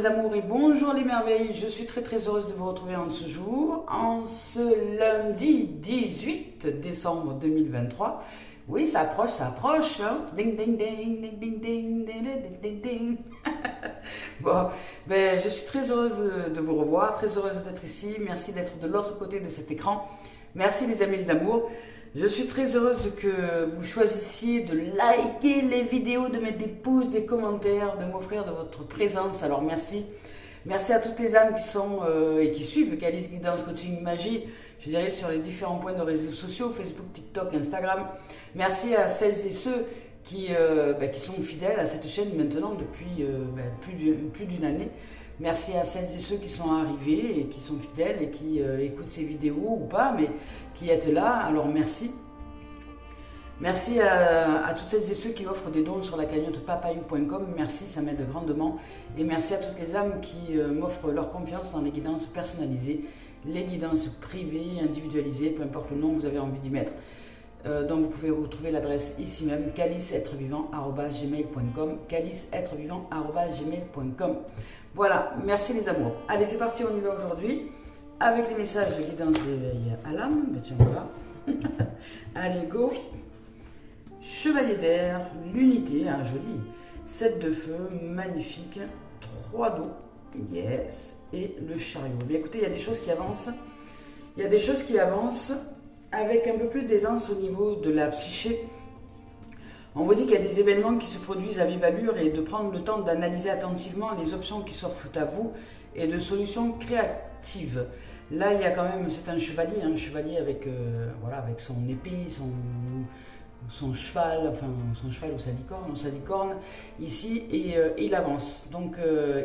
amours et bonjour les merveilles, je suis très heureuse de vous retrouver en ce jour, en ce lundi 18 décembre 2023. Oui, ça approche, hein. Ding ding ding, ding ding ding, ding ding ding ding. Bon, ben, je suis très heureuse de vous revoir, très heureuse d'être ici, merci d'être de l'autre côté de cet écran. Merci les amis, les amours. Je suis très heureuse que vous choisissiez de liker les vidéos, de mettre des pouces, des commentaires, de m'offrir de votre présence. Alors merci. Merci à toutes les âmes qui sont et qui suivent Calice Guidance Coaching Magie, je dirais sur les différents points de réseaux sociaux, Facebook, TikTok, Instagram. Merci à celles et ceux qui sont fidèles à cette chaîne maintenant depuis plus d'une année. Merci à celles et ceux qui sont arrivés et qui sont fidèles et qui écoutent ces vidéos ou pas, mais qui êtes là, alors merci. Merci à toutes celles et ceux qui offrent des dons sur la cagnotte papayou.com, merci, ça m'aide grandement. Et merci à toutes les âmes qui m'offrent leur confiance dans les guidances personnalisées, les guidances privées, individualisées, peu importe le nom que vous avez envie d'y mettre. Donc vous pouvez retrouver l'adresse ici même, caliceêtrevivant@gmail.com, caliceêtrevivant@gmail.com. Voilà, merci les amours. Allez, c'est parti, on y va aujourd'hui avec les messages de guidance d'éveil à l'âme. Ben tiens, voilà. Allez, go. Chevalier d'air, l'unité, joli. 7 de feu, magnifique. 3 d'eau, yes. Et le chariot. Bien écoutez, il y a des choses qui avancent. Il y a des choses qui avancent avec un peu plus d'aisance au niveau de la psyché. On vous dit qu'il y a des événements qui se produisent à vive allure et de prendre le temps d'analyser attentivement les options qui s'offrent à vous et de solutions créatives. Là, il y a quand même, c'est un chevalier avec, avec son épée, son cheval, enfin son cheval ou sa licorne ici, et il avance. Donc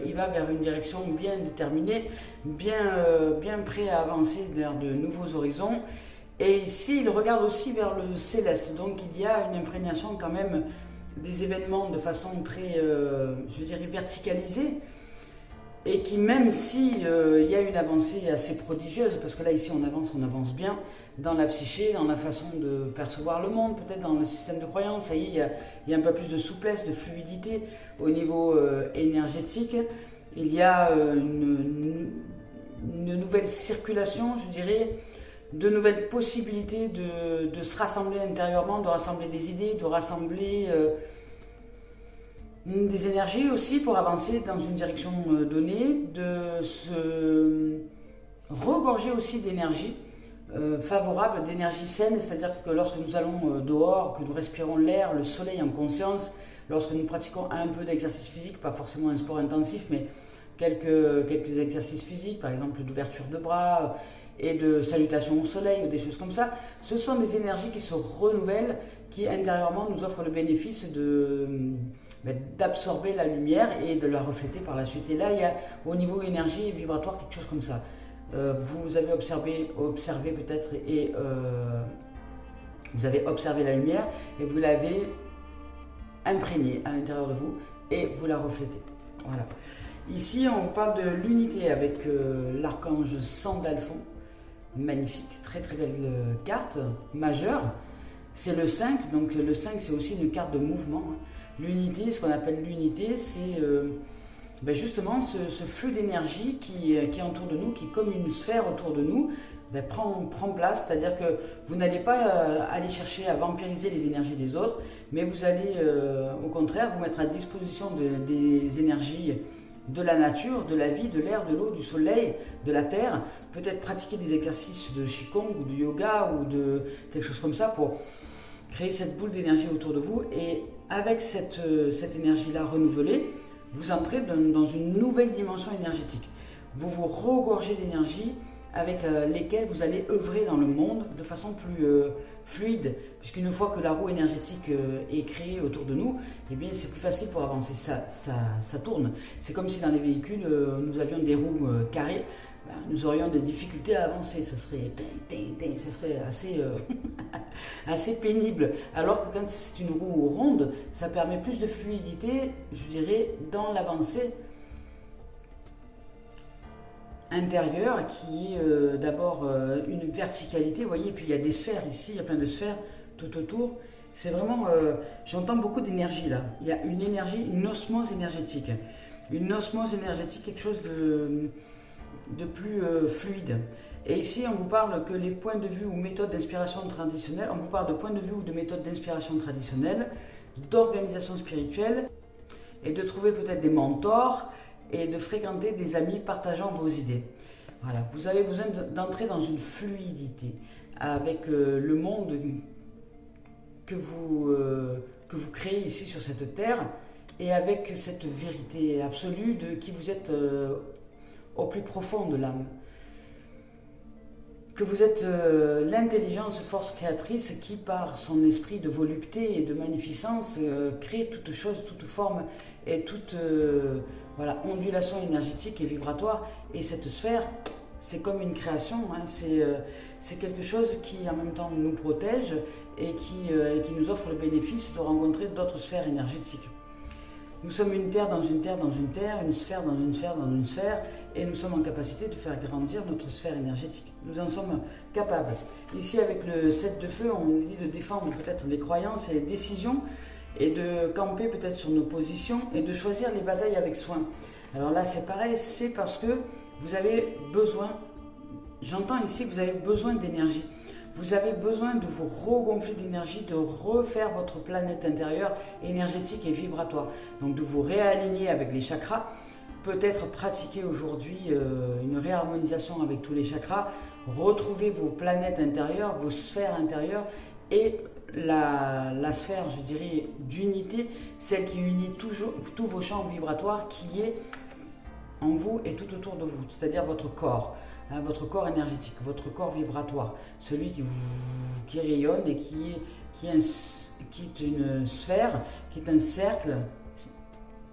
il va vers une direction bien déterminée, bien prêt à avancer vers de nouveaux horizons. Et ici, il regarde aussi vers le céleste, donc il y a une imprégnation quand même des événements de façon très, je dirais, verticalisée, et qui même si il y a une avancée assez prodigieuse, parce que là ici on avance bien dans la psyché, dans la façon de percevoir le monde, peut-être dans le système de croyance, ça y est, il y a un peu plus de souplesse, de fluidité au niveau énergétique, il y a une nouvelle circulation, je dirais, de nouvelles possibilités de se rassembler intérieurement, de rassembler des idées, de rassembler des énergies aussi pour avancer dans une direction donnée, de se regorger aussi d'énergie favorable, d'énergie saine, c'est-à-dire que lorsque nous allons dehors, que nous respirons l'air, le soleil en conscience, lorsque nous pratiquons un peu d'exercice physique, pas forcément un sport intensif, mais quelques exercices physiques, par exemple d'ouverture de bras, et de salutations au soleil ou des choses comme ça, ce sont des énergies qui se renouvellent, qui intérieurement nous offrent le bénéfice d'absorber la lumière et de la refléter par la suite. Et là, il y a au niveau énergie et vibratoire quelque chose comme ça. Vous avez observé peut-être et vous avez observé la lumière et vous l'avez imprégnée à l'intérieur de vous et vous la reflétez. Voilà. Ici, on parle de l'unité avec l'archange Sandalphon. Magnifique, très belle carte majeure. C'est le 5, donc le 5 c'est aussi une carte de mouvement. L'unité, ce qu'on appelle l'unité, c'est justement ce flux d'énergie qui est autour de nous, qui comme une sphère autour de nous, prend place, c'est-à-dire que vous n'allez pas aller chercher à vampiriser les énergies des autres, mais vous allez au contraire vous mettre à disposition des énergies de la nature, de la vie, de l'air, de l'eau, du soleil, de la terre, peut-être pratiquer des exercices de Qigong ou de yoga ou de quelque chose comme ça pour créer cette boule d'énergie autour de vous. Et avec cette énergie-là renouvelée, vous entrez dans une nouvelle dimension énergétique. Vous vous regorgez d'énergie avec lesquelles vous allez œuvrer dans le monde de façon plus fluide, puisqu'une fois que la roue énergétique est créée autour de nous, eh bien c'est plus facile pour avancer, ça tourne. C'est comme si dans les véhicules, nous avions des roues carrées, nous aurions des difficultés à avancer, ça serait assez, assez pénible. Alors que quand c'est une roue ronde, ça permet plus de fluidité, je dirais, dans l'avancée intérieure qui est d'abord une verticalité, vous voyez, et puis il y a des sphères ici, il y a plein de sphères tout autour. C'est vraiment, j'entends beaucoup d'énergie là, il y a une énergie, une osmose énergétique. une osmose énergétique, quelque chose de plus fluide. Et ici, on vous parle que les points de vue ou méthodes d'inspiration traditionnelles, on vous parle de points de vue ou de méthodes d'inspiration traditionnelles, d'organisation spirituelle, et de trouver peut-être des mentors et de fréquenter des amis partageant vos idées. Voilà, vous avez besoin d'entrer dans une fluidité avec le monde que vous créez ici sur cette terre et avec cette vérité absolue de qui vous êtes au plus profond de l'âme. Que vous êtes l'intelligence force créatrice qui, par son esprit de volupté et de magnificence, crée toute chose, toute forme et toute ondulation énergétique et vibratoire. Et cette sphère, c'est comme une création, hein, c'est quelque chose qui en même temps nous protège et qui nous offre le bénéfice de rencontrer d'autres sphères énergétiques. Nous sommes une terre dans une terre dans une terre, une sphère dans une sphère dans une sphère, et nous sommes en capacité de faire grandir notre sphère énergétique. Nous en sommes capables. Ici, avec le 7 de feu, on nous dit de défendre peut-être les croyances et les décisions, et de camper peut-être sur nos positions, et de choisir les batailles avec soin. Alors là, c'est pareil, c'est parce que vous avez besoin, j'entends ici, vous avez besoin d'énergie. Vous avez besoin de vous regonfler d'énergie, de refaire votre planète intérieure énergétique et vibratoire. Donc de vous réaligner avec les chakras, peut-être pratiquer aujourd'hui une réharmonisation avec tous les chakras, retrouver vos planètes intérieures, vos sphères intérieures et la sphère, je dirais, d'unité, celle qui unit toujours tous vos champs vibratoires qui est en vous et tout autour de vous, c'est-à-dire votre corps. Votre corps énergétique, votre corps vibratoire, celui qui rayonne et qui est une sphère, qui est un cercle,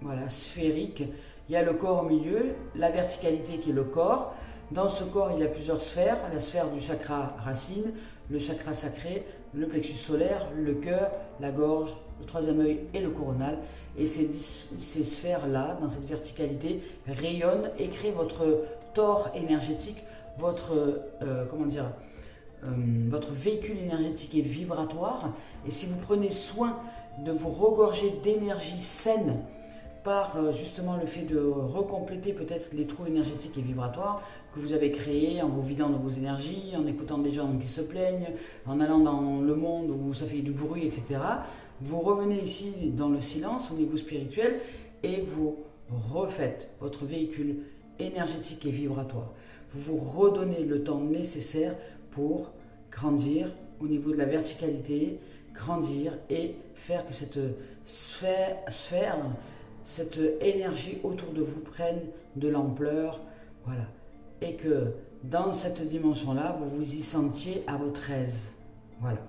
voilà, sphérique. Il y a le corps au milieu, la verticalité qui est le corps. Dans ce corps, il y a plusieurs sphères, la sphère du chakra racine, le chakra sacré, le plexus solaire, le cœur, la gorge, le troisième œil et le coronal. Et ces sphères-là, dans cette verticalité, rayonnent et créent votre tore énergétique, votre véhicule énergétique et vibratoire. Et si vous prenez soin de vous regorger d'énergie saine par justement le fait de recompléter peut-être les trous énergétiques et vibratoires que vous avez créés en vous vidant de vos énergies, en écoutant des gens qui se plaignent, en allant dans le monde où ça fait du bruit, etc. Vous revenez ici dans le silence au niveau spirituel et vous refaites votre véhicule énergétique et vibratoire. Vous vous redonnez le temps nécessaire pour grandir au niveau de la verticalité, grandir et faire que cette sphère, cette énergie autour de vous prenne de l'ampleur, voilà. Et que dans cette dimension-là, vous vous y sentiez à votre aise. Voilà.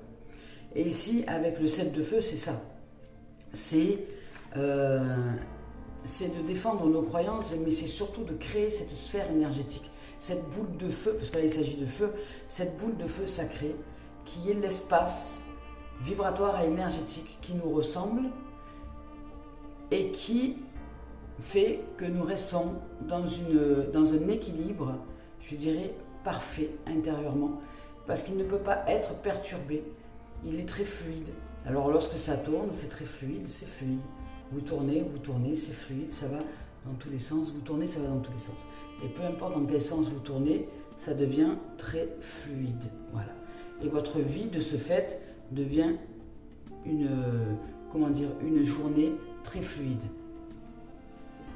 Et ici, avec le 7 de feu, c'est ça. C'est de défendre nos croyances, mais c'est surtout de créer cette sphère énergétique, cette boule de feu, parce que là il s'agit de feu, cette boule de feu sacrée, qui est l'espace vibratoire et énergétique qui nous ressemble et qui fait que nous restons dans un équilibre, je dirais, parfait intérieurement, parce qu'il ne peut pas être perturbé, il est très fluide. Alors lorsque ça tourne, c'est très fluide, c'est fluide. Vous tournez, c'est fluide, ça va dans tous les sens, vous tournez, ça va dans tous les sens. Et peu importe dans quel sens vous tournez, ça devient très fluide. Voilà. Et votre vie, de ce fait, devient une journée très fluide.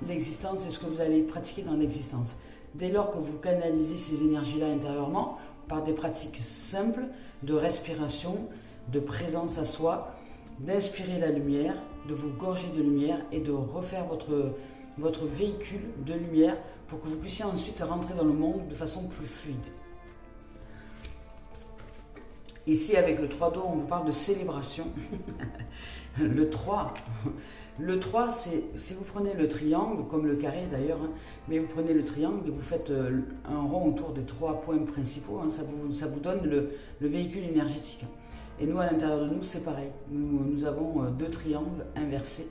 L'existence, c'est ce que vous allez pratiquer dans l'existence. Dès lors que vous canalisez ces énergies-là intérieurement, par des pratiques simples de respiration, de présence à soi, d'inspirer la lumière, de vous gorger de lumière et de refaire votre véhicule de lumière pour que vous puissiez ensuite rentrer dans le monde de façon plus fluide. Ici, avec le 3 d'eau, on vous parle de célébration. Le 3, c'est, si vous prenez le triangle, comme le carré d'ailleurs, hein, mais vous prenez le triangle et vous faites un rond autour des 3 points principaux, hein, ça vous donne le véhicule énergétique. Et nous, à l'intérieur de nous, c'est pareil. Nous avons 2 triangles inversés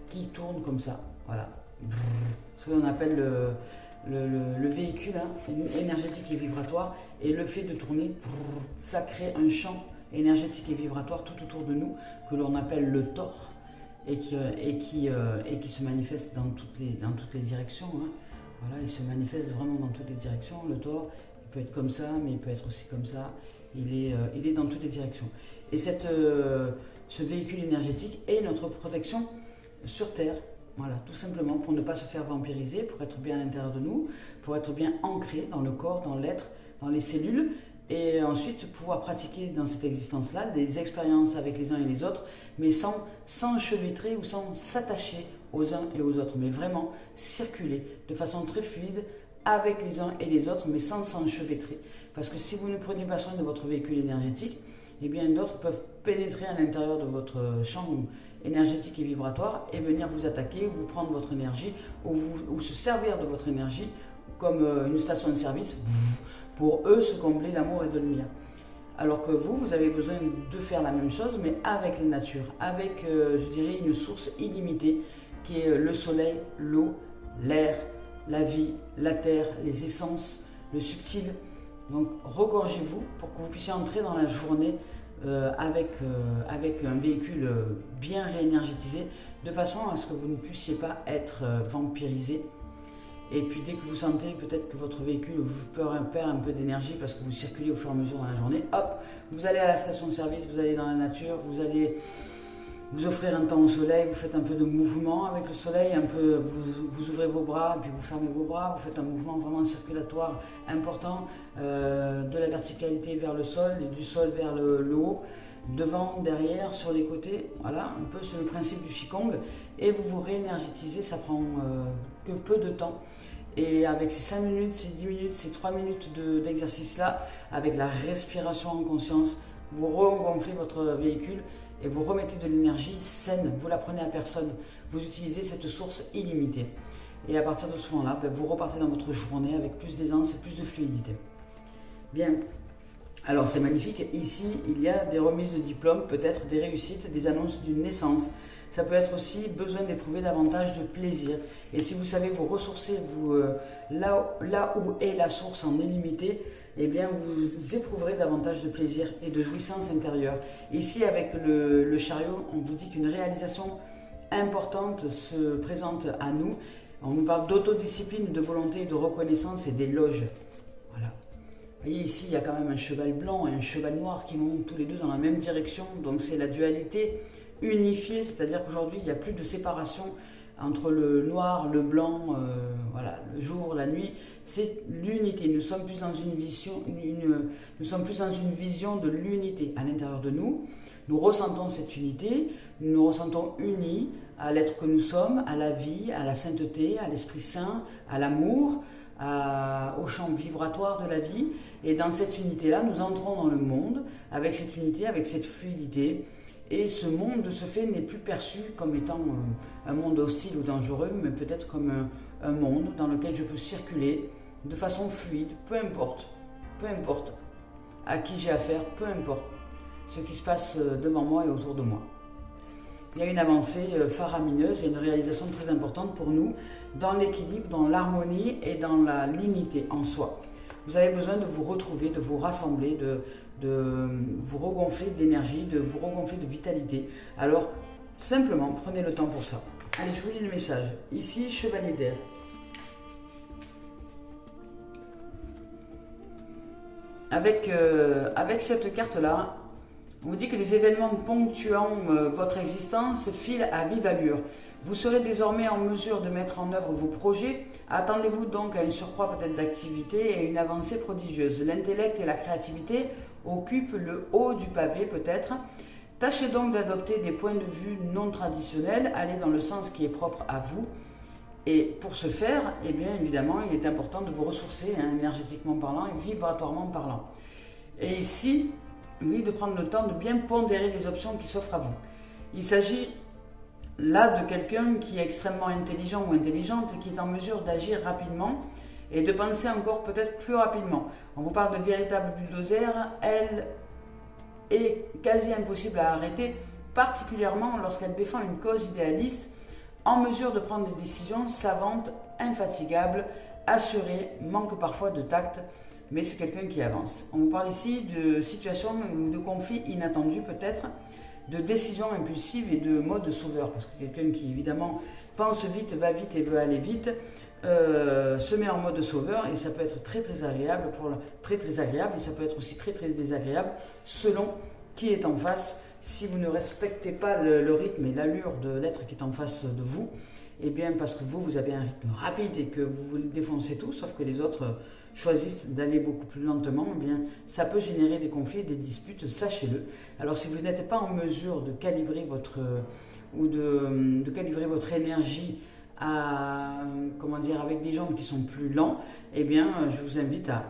qui tournent comme ça. Voilà. Ce qu'on appelle le véhicule énergétique et vibratoire. Et le fait de tourner, ça crée un champ énergétique et vibratoire tout autour de nous, que l'on appelle le tore. et qui se manifeste dans toutes les directions. Hein. Voilà, il se manifeste vraiment dans toutes les directions. Le taureau, il peut être comme ça, mais il peut être aussi comme ça. Il est dans toutes les directions. Et ce véhicule énergétique est notre protection sur Terre. Voilà, tout simplement pour ne pas se faire vampiriser, pour être bien à l'intérieur de nous, pour être bien ancré dans le corps, dans l'être, dans les cellules, et ensuite pouvoir pratiquer dans cette existence-là des expériences avec les uns et les autres, mais sans s'enchevêtrer ou sans s'attacher aux uns et aux autres, mais vraiment circuler de façon très fluide avec les uns et les autres, mais sans s'enchevêtrer. Parce que si vous ne prenez pas soin de votre véhicule énergétique, eh bien d'autres peuvent pénétrer à l'intérieur de votre champ énergétique et vibratoire et venir vous attaquer, vous prendre votre énergie ou se servir de votre énergie comme une station de service pour eux se combler d'amour et de lumière. Alors que vous avez besoin de faire la même chose, mais avec la nature, avec, je dirais, une source illimitée qui est le soleil, l'eau, l'air, la vie, la terre, les essences, le subtil. Donc regorgez-vous pour que vous puissiez entrer dans la journée avec un véhicule bien réénergétisé, de façon à ce que vous ne puissiez pas être vampirisé. Et puis dès que vous sentez peut-être que votre véhicule vous perd un peu d'énergie parce que vous circulez au fur et à mesure dans la journée, hop, vous allez à la station de service, vous allez dans la nature, vous allez vous offrir un temps au soleil, vous faites un peu de mouvement avec le soleil, vous ouvrez vos bras, puis vous fermez vos bras, vous faites un mouvement vraiment circulatoire important, de la verticalité vers le sol, et du sol vers le haut, devant, derrière, sur les côtés, voilà, un peu c'est le principe du Qigong, et vous vous réénergétisez, ça prend que peu de temps. Et avec ces 5 minutes, ces 10 minutes, ces 3 minutes d'exercice-là, avec la respiration en conscience, vous regonflez votre véhicule et vous remettez de l'énergie saine, vous la prenez à personne, vous utilisez cette source illimitée. Et à partir de ce moment-là, vous repartez dans votre journée avec plus d'aisance et plus de fluidité. Bien, alors c'est magnifique, ici il y a des remises de diplômes, peut-être des réussites, des annonces d'une naissance. Ça peut être aussi besoin d'éprouver davantage de plaisir. Et si vous savez vous ressourcer là où est la source en illimité, eh bien vous éprouverez davantage de plaisir et de jouissance intérieure. Ici avec le chariot, on vous dit qu'une réalisation importante se présente à nous. On nous parle d'autodiscipline, de volonté, de reconnaissance et d'éloge. Voilà. Vous voyez ici il y a quand même un cheval blanc et un cheval noir qui vont tous les deux dans la même direction. Donc c'est la dualité unifié, c'est-à-dire qu'aujourd'hui il n'y a plus de séparation entre le noir, le blanc, voilà, le jour, la nuit, c'est l'unité. Nous sommes plus dans une vision de l'unité à l'intérieur de nous. Nous ressentons cette unité, nous nous ressentons unis à l'être que nous sommes, à la vie, à la sainteté, à l'Esprit Saint, à l'amour, au champ vibratoire de la vie. Et dans cette unité-là, nous entrons dans le monde avec cette unité, avec cette fluidité. Et ce monde de ce fait n'est plus perçu comme étant un monde hostile ou dangereux, mais peut-être comme un monde dans lequel je peux circuler de façon fluide, peu importe à qui j'ai affaire, peu importe ce qui se passe devant moi et autour de moi. Il y a une avancée faramineuse et une réalisation très importante pour nous dans l'équilibre, dans l'harmonie et dans l'unité en soi. Vous avez besoin de vous retrouver, de vous rassembler, de vous regonfler d'énergie, de vous regonfler de vitalité. Alors, simplement, prenez le temps pour ça. Allez, je vous lis le message. Ici, Chevalier d'air. Avec cette carte-là, on vous dit que les événements ponctuant votre existence filent à vive allure. Vous serez désormais en mesure de mettre en œuvre vos projets. Attendez-vous donc à un surcroît peut-être d'activité et une avancée prodigieuse. L'intellect et la créativité occupent le haut du pavé peut-être. Tâchez donc d'adopter des points de vue non traditionnels, allez dans le sens qui est propre à vous. Et pour ce faire, eh bien évidemment, il est important de vous ressourcer énergétiquement parlant et vibratoirement parlant. Et ici, oui, de prendre le temps de bien pondérer les options qui s'offrent à vous. Il s'agit là de quelqu'un qui est extrêmement intelligent ou intelligente et qui est en mesure d'agir rapidement et de penser encore peut-être plus rapidement. On vous parle de véritable bulldozer, elle est quasi impossible à arrêter, particulièrement lorsqu'elle défend une cause idéaliste, en mesure de prendre des décisions savantes, infatigables, assurées, manque parfois de tact, mais c'est quelqu'un qui avance. On vous parle ici de situations ou de conflits inattendus peut-être, de décision impulsive et de mode sauveur. Parce que quelqu'un qui évidemment pense vite, va vite et veut aller vite, se met en mode sauveur et ça peut être très très agréable, très agréable et ça peut être aussi très très désagréable selon qui est en face. Si vous ne respectez pas le rythme et l'allure de l'être qui est en face de vous, et bien parce que vous avez un rythme rapide et que vous défoncez tout, sauf que les autres choisissent d'aller beaucoup plus lentement, eh bien ça peut générer des conflits, des disputes, sachez-le. Alors si vous n'êtes pas en mesure de calibrer votre calibrer votre énergie avec des gens qui sont plus lents, eh bien je vous invite à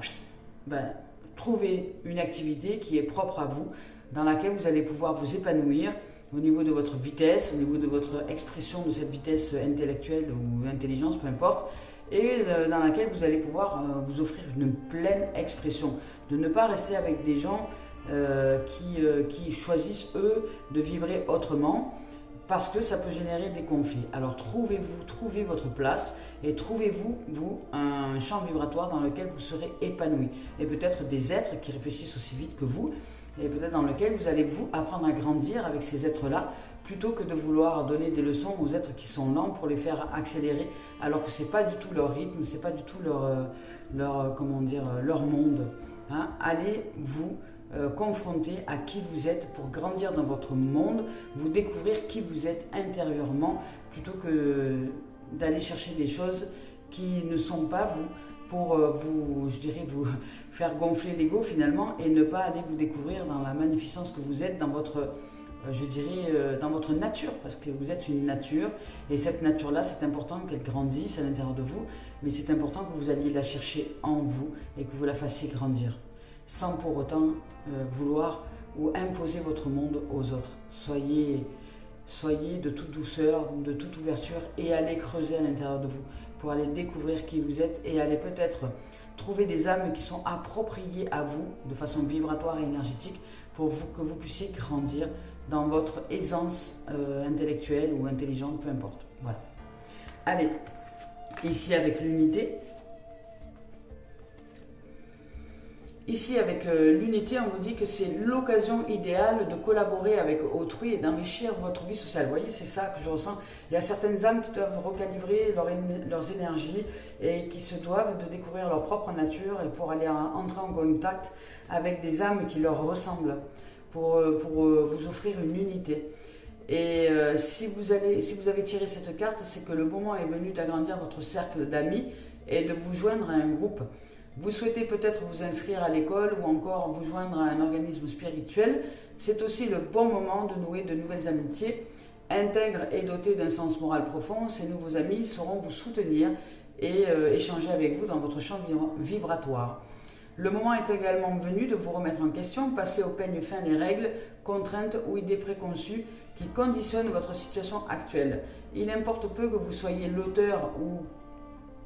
trouver une activité qui est propre à vous, dans laquelle vous allez pouvoir vous épanouir au niveau de votre vitesse, au niveau de votre expression de cette vitesse intellectuelle ou intelligence, peu importe, et dans laquelle vous allez pouvoir vous offrir une pleine expression, de ne pas rester avec des gens qui choisissent eux de vibrer autrement, parce que ça peut générer des conflits. Alors trouvez votre place et trouvez-vous un champ vibratoire dans lequel vous serez épanoui, et peut-être des êtres qui réfléchissent aussi vite que vous, et peut-être dans lequel vous allez vous apprendre à grandir avec ces êtres-là, plutôt que de vouloir donner des leçons aux êtres qui sont lents pour les faire accélérer, alors que ce n'est pas du tout leur rythme, ce n'est pas du tout leur monde. Hein. Allez vous confronter à qui vous êtes pour grandir dans votre monde, vous découvrir qui vous êtes intérieurement, plutôt que d'aller chercher des choses qui ne sont pas vous, pour vous faire gonfler l'ego finalement, et ne pas aller vous découvrir dans la magnificence que vous êtes, dans votre dans votre nature, parce que vous êtes une nature, et cette nature-là, c'est important qu'elle grandisse à l'intérieur de vous, mais c'est important que vous alliez la chercher en vous et que vous la fassiez grandir, sans pour autant vouloir ou imposer votre monde aux autres. Soyez de toute douceur, de toute ouverture, et allez creuser à l'intérieur de vous pour aller découvrir qui vous êtes, et aller peut-être trouver des âmes qui sont appropriées à vous de façon vibratoire et énergétique, pour que vous puissiez grandir dans votre aisance intellectuelle ou intelligente, peu importe. Voilà. Allez, ici avec l'unité. Ici avec l'unité, on vous dit que c'est l'occasion idéale de collaborer avec autrui et d'enrichir votre vie sociale. Vous voyez, c'est ça que je ressens. Il y a certaines âmes qui doivent recalibrer leurs énergies et qui se doivent de découvrir leur propre nature, et pour aller entrer en contact avec des âmes qui leur ressemblent, pour vous offrir une unité. Et si vous avez tiré cette carte, c'est que le moment est venu d'agrandir votre cercle d'amis et de vous joindre à un groupe. Vous souhaitez peut-être vous inscrire à l'école ou encore vous joindre à un organisme spirituel. C'est aussi le bon moment de nouer de nouvelles amitiés. Intègres et dotés d'un sens moral profond, ces nouveaux amis sauront vous soutenir et échanger avec vous dans votre champ vibratoire. Le moment est également venu de vous remettre en question, passer au peigne fin les règles, contraintes ou idées préconçues qui conditionnent votre situation actuelle. Il importe peu que vous soyez l'auteur ou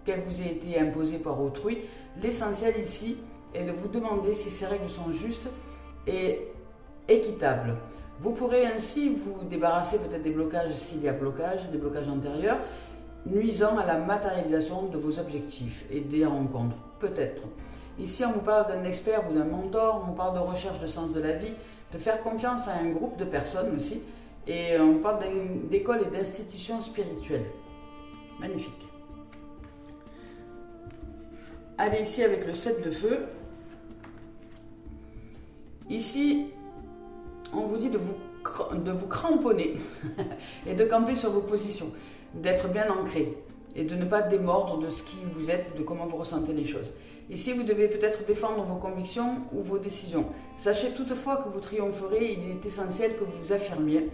qu'elle vous ait été imposée par autrui. L'essentiel ici est de vous demander si ces règles sont justes et équitables. Vous pourrez ainsi vous débarrasser peut-être des blocages, s'il y a des blocages antérieurs, nuisant à la matérialisation de vos objectifs et des rencontres, peut-être. Ici, on vous parle d'un expert ou d'un mentor, on vous parle de recherche de sens de la vie, de faire confiance à un groupe de personnes aussi, et on parle d'écoles et d'institutions spirituelles. Magnifique. Allez, ici avec le 7 de feu. Ici, on vous dit de vous cramponner et de camper sur vos positions, d'être bien ancré et de ne pas démordre de ce qui vous êtes, de comment vous ressentez les choses. Ici, vous devez peut-être défendre vos convictions ou vos décisions. Sachez toutefois que vous triompherez, il est essentiel que vous vous affirmiez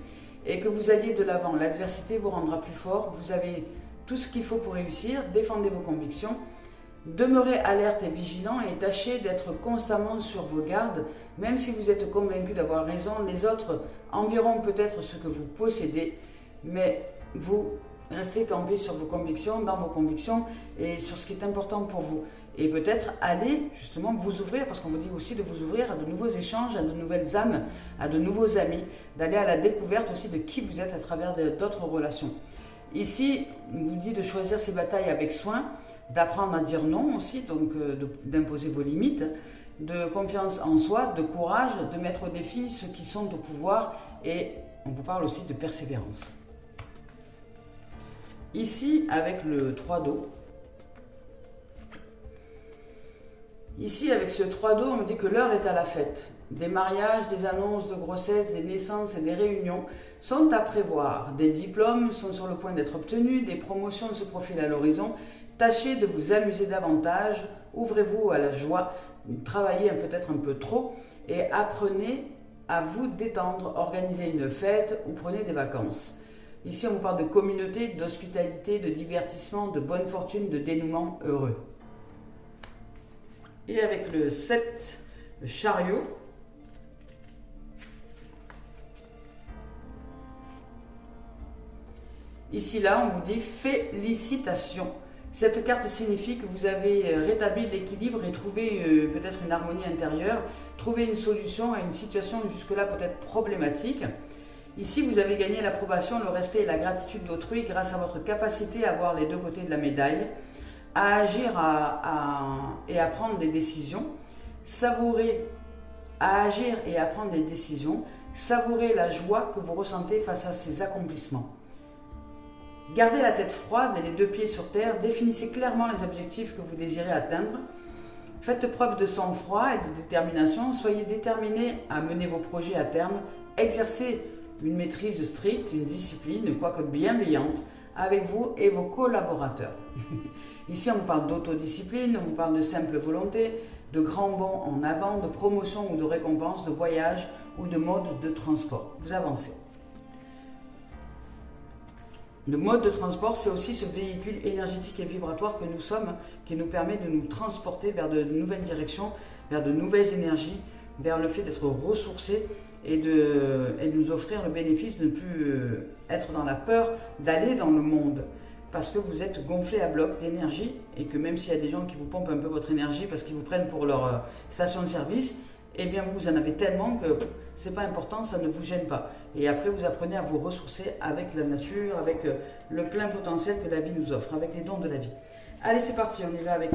et que vous alliez de l'avant. L'adversité vous rendra plus fort, vous avez tout ce qu'il faut pour réussir, défendez vos convictions. Demeurez alerte et vigilant et tâchez d'être constamment sur vos gardes, même si vous êtes convaincu d'avoir raison. Les autres envieront peut-être ce que vous possédez, mais vous restez campé sur vos convictions, dans vos convictions et sur ce qui est important pour vous. Et peut-être aller justement vous ouvrir, parce qu'on vous dit aussi de vous ouvrir à de nouveaux échanges, à de nouvelles âmes, à de nouveaux amis, d'aller à la découverte aussi de qui vous êtes à travers d'autres relations. Ici, on vous dit de choisir ces batailles avec soin, d'apprendre à dire non aussi, donc d'imposer vos limites, de confiance en soi, de courage, de mettre au défi ceux qui sont au pouvoir et on vous parle aussi de persévérance. Ici, avec le 3 d'eau, ici, avec ce 3 d'eau, on dit que l'heure est à la fête. Des mariages, des annonces de grossesse, des naissances et des réunions sont à prévoir. Des diplômes sont sur le point d'être obtenus, des promotions se profilent à l'horizon. Tâchez de vous amuser davantage, ouvrez-vous à la joie, travaillez peut-être un peu trop et apprenez à vous détendre, organisez une fête ou prenez des vacances. Ici, on vous parle de communauté, d'hospitalité, de divertissement, de bonne fortune, de dénouement heureux. Et avec le 7, le chariot, ici, là, on vous dit félicitations. Cette carte signifie que vous avez rétabli l'équilibre et trouvé peut-être une harmonie intérieure, trouvé une solution à une situation jusque-là peut-être problématique. Ici, vous avez gagné l'approbation, le respect et la gratitude d'autrui grâce à votre capacité à voir les deux côtés de la médaille, à agir et à prendre des décisions, savourer, à agir et à prendre des décisions, savourer la joie que vous ressentez face à ces accomplissements. Gardez la tête froide et les deux pieds sur terre, définissez clairement les objectifs que vous désirez atteindre, faites preuve de sang-froid et de détermination, soyez déterminés à mener vos projets à terme, exercez une maîtrise stricte, une discipline, quoique bienveillante, avec vous et vos collaborateurs. Ici, on vous parle d'autodiscipline, on vous parle de simple volonté, de grands bonds en avant, de promotion ou de récompense, de voyage ou de mode de transport. Vous avancez. Le mode de transport, c'est aussi ce véhicule énergétique et vibratoire que nous sommes, qui nous permet de nous transporter vers de nouvelles directions, vers de nouvelles énergies, vers le fait d'être ressourcés et de nous offrir le bénéfice de ne plus être dans la peur d'aller dans le monde. Parce que vous êtes gonflé à bloc d'énergie et que même s'il y a des gens qui vous pompent un peu votre énergie parce qu'ils vous prennent pour leur station de service, eh bien vous en avez tellement que c'est pas important, ça ne vous gêne pas. Et après vous apprenez à vous ressourcer avec la nature, avec le plein potentiel que la vie nous offre, avec les dons de la vie. Allez, c'est parti, on y va avec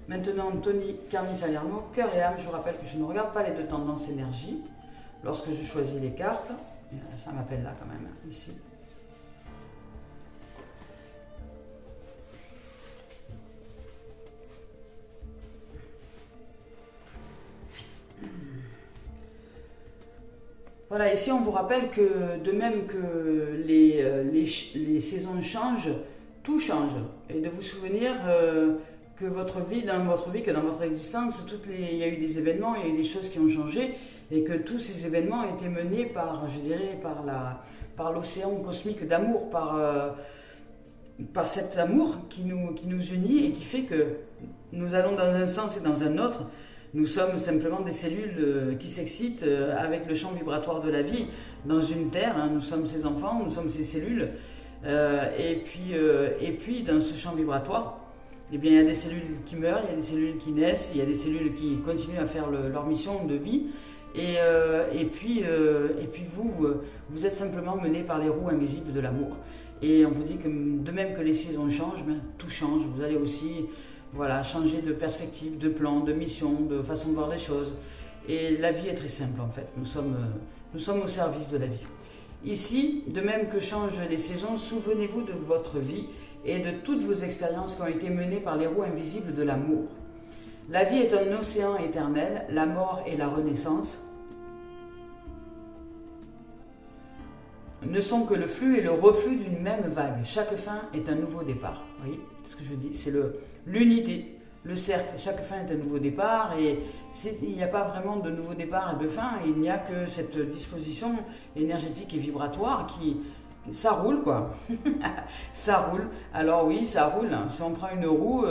maintenant Tony Carmine Salerno, cœur et âme. Je vous rappelle que je ne regarde pas les deux tendances énergie lorsque je choisis les cartes. Ça m'appelle là quand même, ici. Voilà, ici on vous rappelle que de même que les saisons changent, tout change. Et de vous souvenir que votre vie, que dans votre existence, il y a eu des événements, il y a eu des choses qui ont changé et que tous ces événements ont été menés par, je dirais, par l'océan cosmique d'amour, par cet amour qui nous unit et qui fait que nous allons dans un sens et dans un autre. Nous sommes simplement des cellules qui s'excitent avec le champ vibratoire de la vie dans une terre. Hein, nous sommes ses enfants, nous sommes ses cellules. Et puis, dans ce champ vibratoire, eh bien, il y a des cellules qui meurent, il y a des cellules qui naissent, il y a des cellules qui continuent à faire leur mission de vie. Et puis vous êtes simplement menés par les roues invisibles de l'amour. Et on vous dit que de même que les saisons changent, ben, tout change. Vous allez aussi... Voilà, changer de perspective, de plan, de mission, de façon de voir les choses. Et la vie est très simple en fait. Nous sommes au service de la vie. Ici, de même que changent les saisons, souvenez-vous de votre vie et de toutes vos expériences qui ont été menées par les roues invisibles de l'amour. La vie est un océan éternel, la mort et la renaissance ne sont que le flux et le reflux d'une même vague. Chaque fin est un nouveau départ. Vous voyez ce que je dis? C'est l'unité, le cercle. Chaque fin est un nouveau départ et il n'y a pas vraiment de nouveau départ et de fin. Il n'y a que cette disposition énergétique et vibratoire ça roule quoi. Ça roule. Alors oui, ça roule. Si on prend une roue,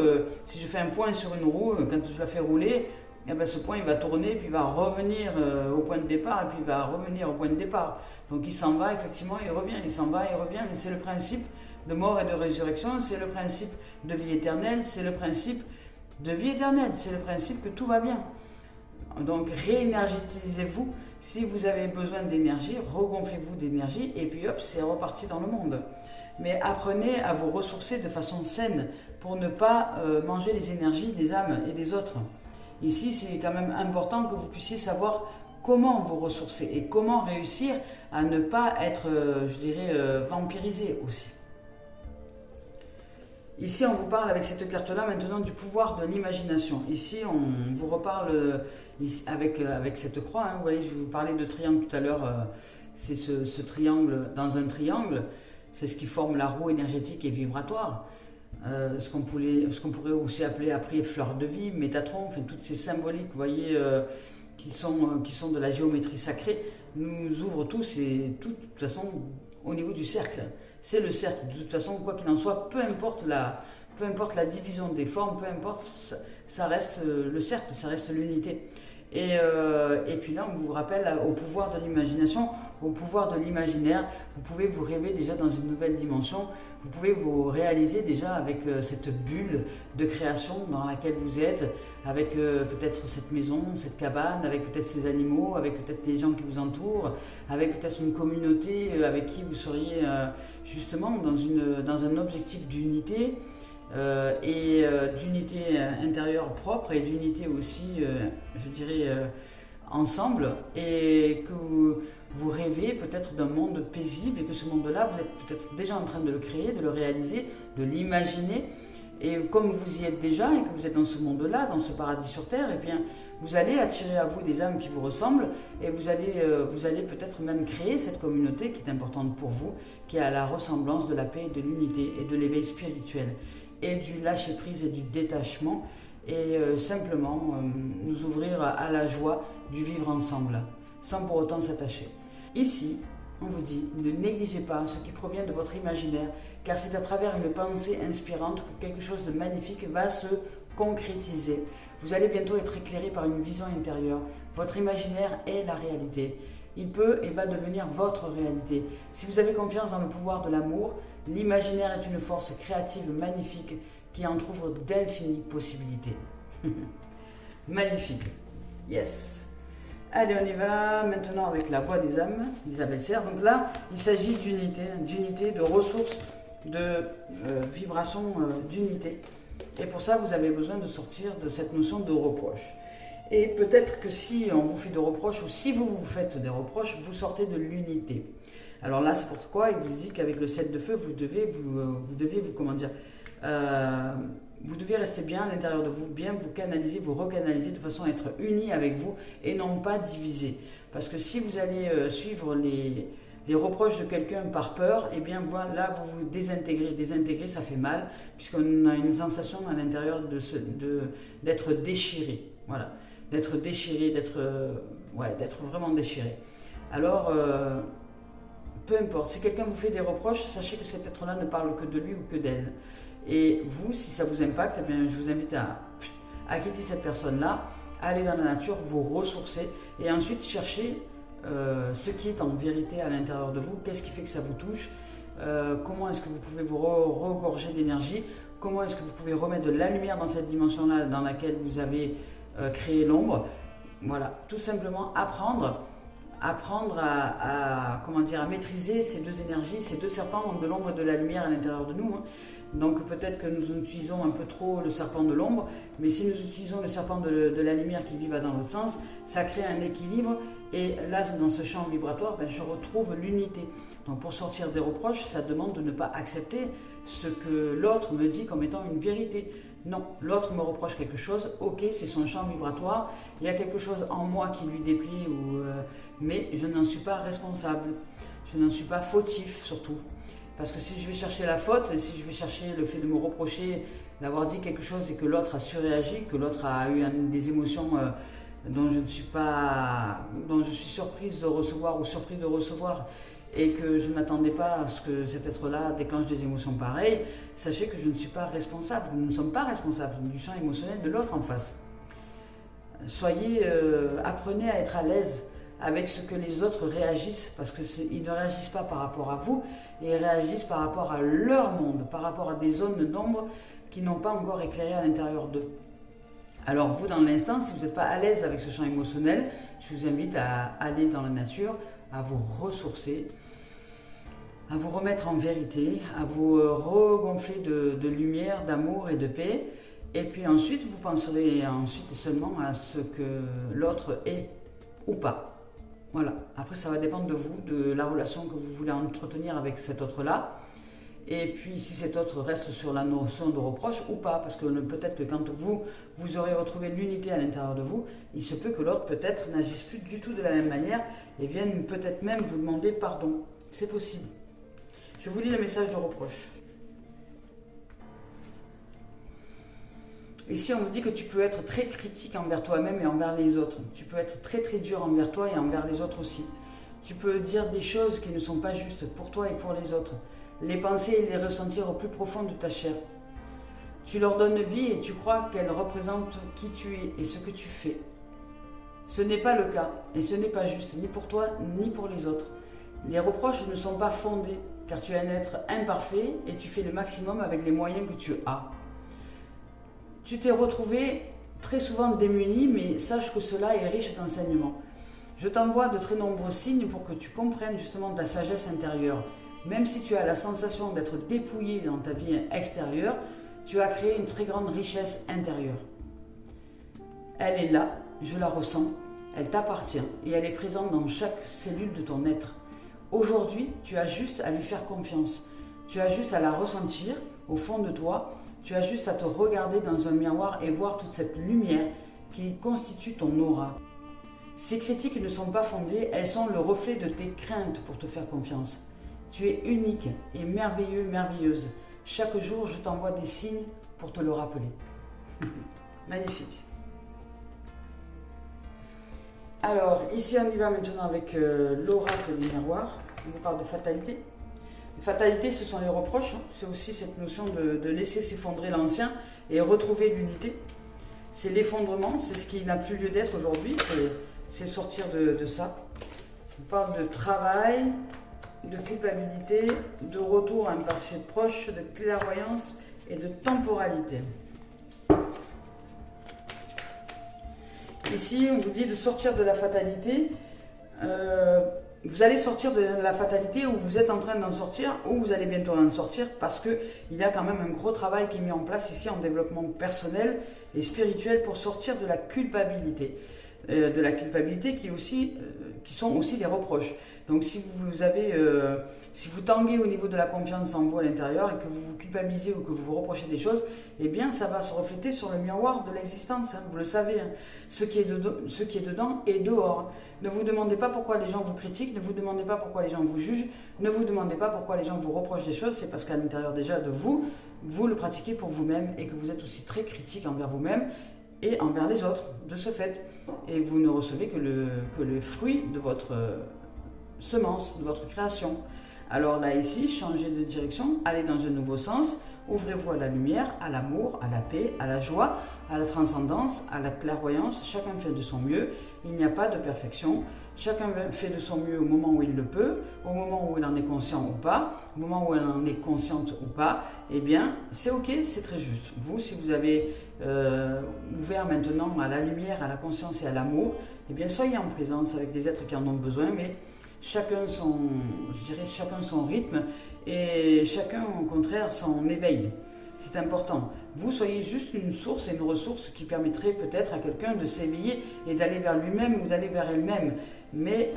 si je fais un point sur une roue, quand je la fais rouler, eh bien, ce point il va tourner, puis il va revenir au point de départ, et puis il va revenir au point de départ. Donc il s'en va, effectivement, il revient, il s'en va, il revient, mais c'est le principe de mort et de résurrection, c'est le principe de vie éternelle, c'est le principe de vie éternelle, c'est le principe que tout va bien. Donc réénergisez-vous, si vous avez besoin d'énergie, regonflez-vous d'énergie, et puis hop, c'est reparti dans le monde. Mais apprenez à vous ressourcer de façon saine, pour ne pas manger les énergies des âmes et des autres. Ici, c'est quand même important que vous puissiez savoir comment vous ressourcer et comment réussir à ne pas être, je dirais, vampirisé aussi. Ici, on vous parle avec cette carte-là maintenant du pouvoir de l'imagination. Ici, on vous reparle avec cette croix. Hein. Vous voyez, je vous parlais de triangle tout à l'heure. C'est ce triangle dans un triangle. C'est ce qui forme la roue énergétique et vibratoire. Ce qu'on pourrait aussi appeler après fleur de vie, Métatron, enfin, toutes ces symboliques, vous voyez, qui sont de la géométrie sacrée, nous ouvrent tous et tout, de toute façon, au niveau du cercle. C'est le cercle. De toute façon, quoi qu'il en soit, peu importe la division des formes, peu importe, ça reste le cercle, ça reste l'unité. Et puis là, on vous rappelle au pouvoir de l'imagination, au pouvoir de l'imaginaire. Vous pouvez vous rêver déjà dans une nouvelle dimension. Vous pouvez vous réaliser déjà avec cette bulle de création dans laquelle vous êtes, avec peut-être cette maison, cette cabane, avec peut-être ces animaux, avec peut-être les gens qui vous entourent, avec peut-être une communauté avec qui vous seriez justement dans un objectif d'unité. D'unité intérieure propre et d'unité aussi, je dirais, ensemble, et que vous rêvez peut-être d'un monde paisible et que ce monde-là, vous êtes peut-être déjà en train de le créer, de le réaliser, de l'imaginer. Et comme vous y êtes déjà et que vous êtes dans ce monde-là, dans ce paradis sur Terre, et bien vous allez attirer à vous des âmes qui vous ressemblent et vous allez peut-être même créer cette communauté qui est importante pour vous, qui est à la ressemblance de la paix, de l'unité et de l'éveil spirituel et du lâcher-prise et du détachement et simplement nous ouvrir à la joie du vivre ensemble sans pour autant s'attacher. Ici, on vous dit, ne négligez pas ce qui provient de votre imaginaire, car c'est à travers une pensée inspirante que quelque chose de magnifique va se concrétiser. Vous allez bientôt être éclairé par une vision intérieure. Votre imaginaire est la réalité. Il peut et va devenir votre réalité. Si vous avez confiance dans le pouvoir de l'amour, l'imaginaire est une force créative magnifique qui entrouvre d'infinies possibilités. Magnifique. Yes. Allez, on y va maintenant avec la voix des âmes d'Isabelle Serre. Donc là, il s'agit d'unité, de ressources, de vibrations d'unité. Et pour ça, vous avez besoin de sortir de cette notion de reproche. Et peut-être que si on vous fait des reproches ou si vous vous faites des reproches, vous sortez de l'unité. Alors là, c'est pourquoi il vous dit qu'avec le 7 de feu, vous devez rester bien à l'intérieur de vous, bien vous canaliser, vous recanaliser de façon à être unis avec vous et non pas divisés. Parce que si vous allez suivre les reproches de quelqu'un par peur, et bien voilà, vous vous désintégrez. Désintégrer, ça fait mal, puisqu'on a une sensation à l'intérieur d'être déchiré. Voilà, d'être déchiré, d'être vraiment déchiré. Alors, peu importe, si quelqu'un vous fait des reproches, sachez que cet être-là ne parle que de lui ou que d'elle. Et vous, si ça vous impacte, eh bien, je vous invite à quitter cette personne-là, aller dans la nature, vous ressourcer et ensuite chercher ce qui est en vérité à l'intérieur de vous, qu'est-ce qui fait que ça vous touche, comment est-ce que vous pouvez vous regorger d'énergie, comment est-ce que vous pouvez remettre de la lumière dans cette dimension-là dans laquelle vous avez créé l'ombre. Voilà, tout simplement apprendre à maîtriser ces deux énergies, ces deux serpents de l'ombre et de la lumière à l'intérieur de nous. Donc peut-être que nous utilisons un peu trop le serpent de l'ombre, mais si nous utilisons le serpent de la lumière qui va dans l'autre sens, ça crée un équilibre et là dans ce champ vibratoire, je retrouve l'unité. Donc pour sortir des reproches, ça demande de ne pas accepter ce que l'autre me dit comme étant une vérité. Non, l'autre me reproche quelque chose, ok, c'est son champ vibratoire, il y a quelque chose en moi qui lui déplie, mais je n'en suis pas responsable, je n'en suis pas fautif surtout. Parce que si je vais chercher la faute, si je vais chercher le fait de me reprocher d'avoir dit quelque chose et que l'autre a surréagi, que l'autre a eu des émotions dont je suis surprise de recevoir ou surpris de recevoir, et que je ne m'attendais pas à ce que cet être-là déclenche des émotions pareilles, sachez que je ne suis pas responsable, nous ne sommes pas responsables du champ émotionnel de l'autre en face. Apprenez à être à l'aise avec ce que les autres réagissent, parce qu'ils ne réagissent pas par rapport à vous, et ils réagissent par rapport à leur monde, par rapport à des zones d'ombre qui n'ont pas encore éclairé à l'intérieur d'eux. Alors vous, dans l'instant, si vous n'êtes pas à l'aise avec ce champ émotionnel, je vous invite à aller dans la nature, à vous ressourcer, à vous remettre en vérité, à vous regonfler de lumière, d'amour et de paix. Et puis ensuite, vous penserez ensuite seulement à ce que l'autre est ou pas. Voilà. Après, ça va dépendre de vous, de la relation que vous voulez entretenir avec cet autre-là. Et puis, si cet autre reste sur la notion de reproche ou pas, parce que peut-être que quand vous aurez retrouvé l'unité à l'intérieur de vous, il se peut que l'autre peut-être n'agisse plus du tout de la même manière et vienne peut-être même vous demander pardon. C'est possible. Je vous lis le message de reproche. Ici, on vous dit que tu peux être très critique envers toi-même et envers les autres. Tu peux être très très dur envers toi et envers les autres aussi. Tu peux dire des choses qui ne sont pas justes pour toi et pour les autres. Les penser et les ressentir au plus profond de ta chair. Tu leur donnes vie et tu crois qu'elles représentent qui tu es et ce que tu fais. Ce n'est pas le cas et ce n'est pas juste, ni pour toi ni pour les autres. Les reproches ne sont pas fondés car tu es un être imparfait et tu fais le maximum avec les moyens que tu as. Tu t'es retrouvé très souvent démuni, mais sache que cela est riche d'enseignements. Je t'envoie de très nombreux signes pour que tu comprennes justement ta sagesse intérieure. Même si tu as la sensation d'être dépouillé dans ta vie extérieure, tu as créé une très grande richesse intérieure. Elle est là, je la ressens, elle t'appartient et elle est présente dans chaque cellule de ton être. Aujourd'hui, tu as juste à lui faire confiance. Tu as juste à la ressentir au fond de toi. Tu as juste à te regarder dans un miroir et voir toute cette lumière qui constitue ton aura. Ces critiques ne sont pas fondées, elles sont le reflet de tes craintes pour te faire confiance. Tu es unique et merveilleux, merveilleuse. Chaque jour, je t'envoie des signes pour te le rappeler. Magnifique. Alors, ici, on y va maintenant avec l'oracle du miroir. On vous parle de fatalité. Les fatalités, ce sont les reproches. C'est aussi cette notion de laisser s'effondrer l'ancien et retrouver l'unité. C'est l'effondrement, c'est ce qui n'a plus lieu d'être aujourd'hui. C'est sortir de ça. On parle de travail, de culpabilité, de retour à un passé proche, de clairvoyance et de temporalité. Ici, on vous dit de sortir de la fatalité. Vous allez sortir de la fatalité ou vous êtes en train d'en sortir ou vous allez bientôt en sortir parce qu'il y a quand même un gros travail qui est mis en place ici en développement personnel et spirituel pour sortir de la culpabilité. Qui sont aussi des reproches. Donc si vous tanguez au niveau de la confiance en vous à l'intérieur et que vous vous culpabilisez ou que vous vous reprochez des choses, eh bien ça va se refléter sur le miroir de l'existence, hein, vous le savez, hein. Ce qui est dedans est dehors. Ne vous demandez pas pourquoi les gens vous critiquent, ne vous demandez pas pourquoi les gens vous jugent, ne vous demandez pas pourquoi les gens vous reprochent des choses, c'est parce qu'à l'intérieur déjà de vous, vous le pratiquez pour vous-même et que vous êtes aussi très critique envers vous-même et envers les autres, de ce fait. Et vous ne recevez que le fruit de votre semence, de votre création. Alors là, ici, changez de direction, allez dans un nouveau sens, ouvrez-vous à la lumière, à l'amour, à la paix, à la joie, à la transcendance, à la clairvoyance. Chacun fait de son mieux, il n'y a pas de perfection. Chacun fait de son mieux au moment où il le peut, au moment où il en est conscient ou pas, au moment où elle en est consciente ou pas, eh bien, c'est ok, c'est très juste. Vous, si vous avez ouvert maintenant à la lumière, à la conscience et à l'amour, eh bien, soyez en présence avec des êtres qui en ont besoin, mais chacun son rythme et chacun, au contraire, son éveil. C'est important. Vous soyez juste une source et une ressource qui permettrait peut-être à quelqu'un de s'éveiller et d'aller vers lui-même ou d'aller vers elle-même. Mais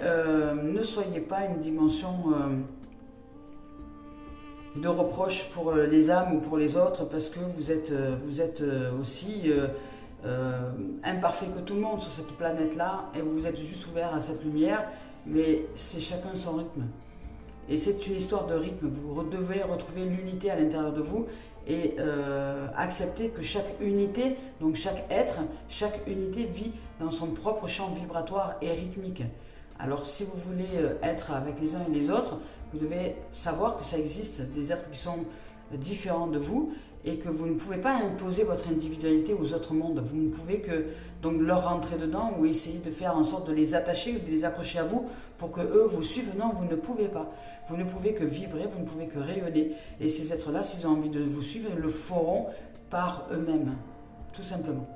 ne soyez pas une dimension de reproche pour les âmes ou pour les autres parce que vous êtes aussi imparfait que tout le monde sur cette planète-là et vous êtes juste ouvert à cette lumière, mais c'est chacun son rythme. Et c'est une histoire de rythme. Vous devez retrouver l'unité à l'intérieur de vous et accepter que chaque unité, donc chaque être, chaque unité vit dans son propre champ vibratoire et rythmique. Alors si vous voulez être avec les uns et les autres, vous devez savoir que ça existe des êtres qui sont différents de vous et que vous ne pouvez pas imposer votre individualité aux autres mondes. Vous ne pouvez que donc leur rentrer dedans ou essayer de faire en sorte de les attacher ou de les accrocher à vous pour que eux vous suivent. Non, vous ne pouvez pas. Vous ne pouvez que vibrer, vous ne pouvez que rayonner. Et ces êtres-là, s'ils ont envie de vous suivre, ils le feront par eux-mêmes, tout simplement.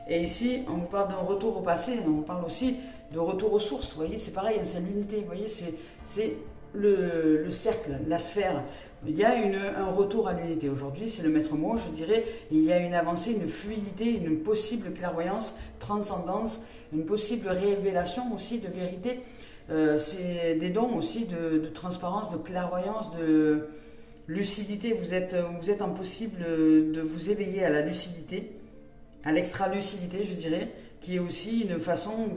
Et ici, on vous parle d'un retour au passé, on vous parle aussi de retour aux sources. Vous voyez, c'est pareil, c'est l'unité. Vous voyez, c'est le cercle, la sphère. Il y a un retour à l'unité. Aujourd'hui, c'est le maître mot, je dirais. Il y a une avancée, une fluidité, une possible clairvoyance, transcendance, une possible révélation aussi de vérité. C'est des dons aussi de transparence, de clairvoyance, de lucidité. Vous êtes impossible de vous éveiller à la lucidité, à l'extra-lucidité, je dirais, qui est aussi une façon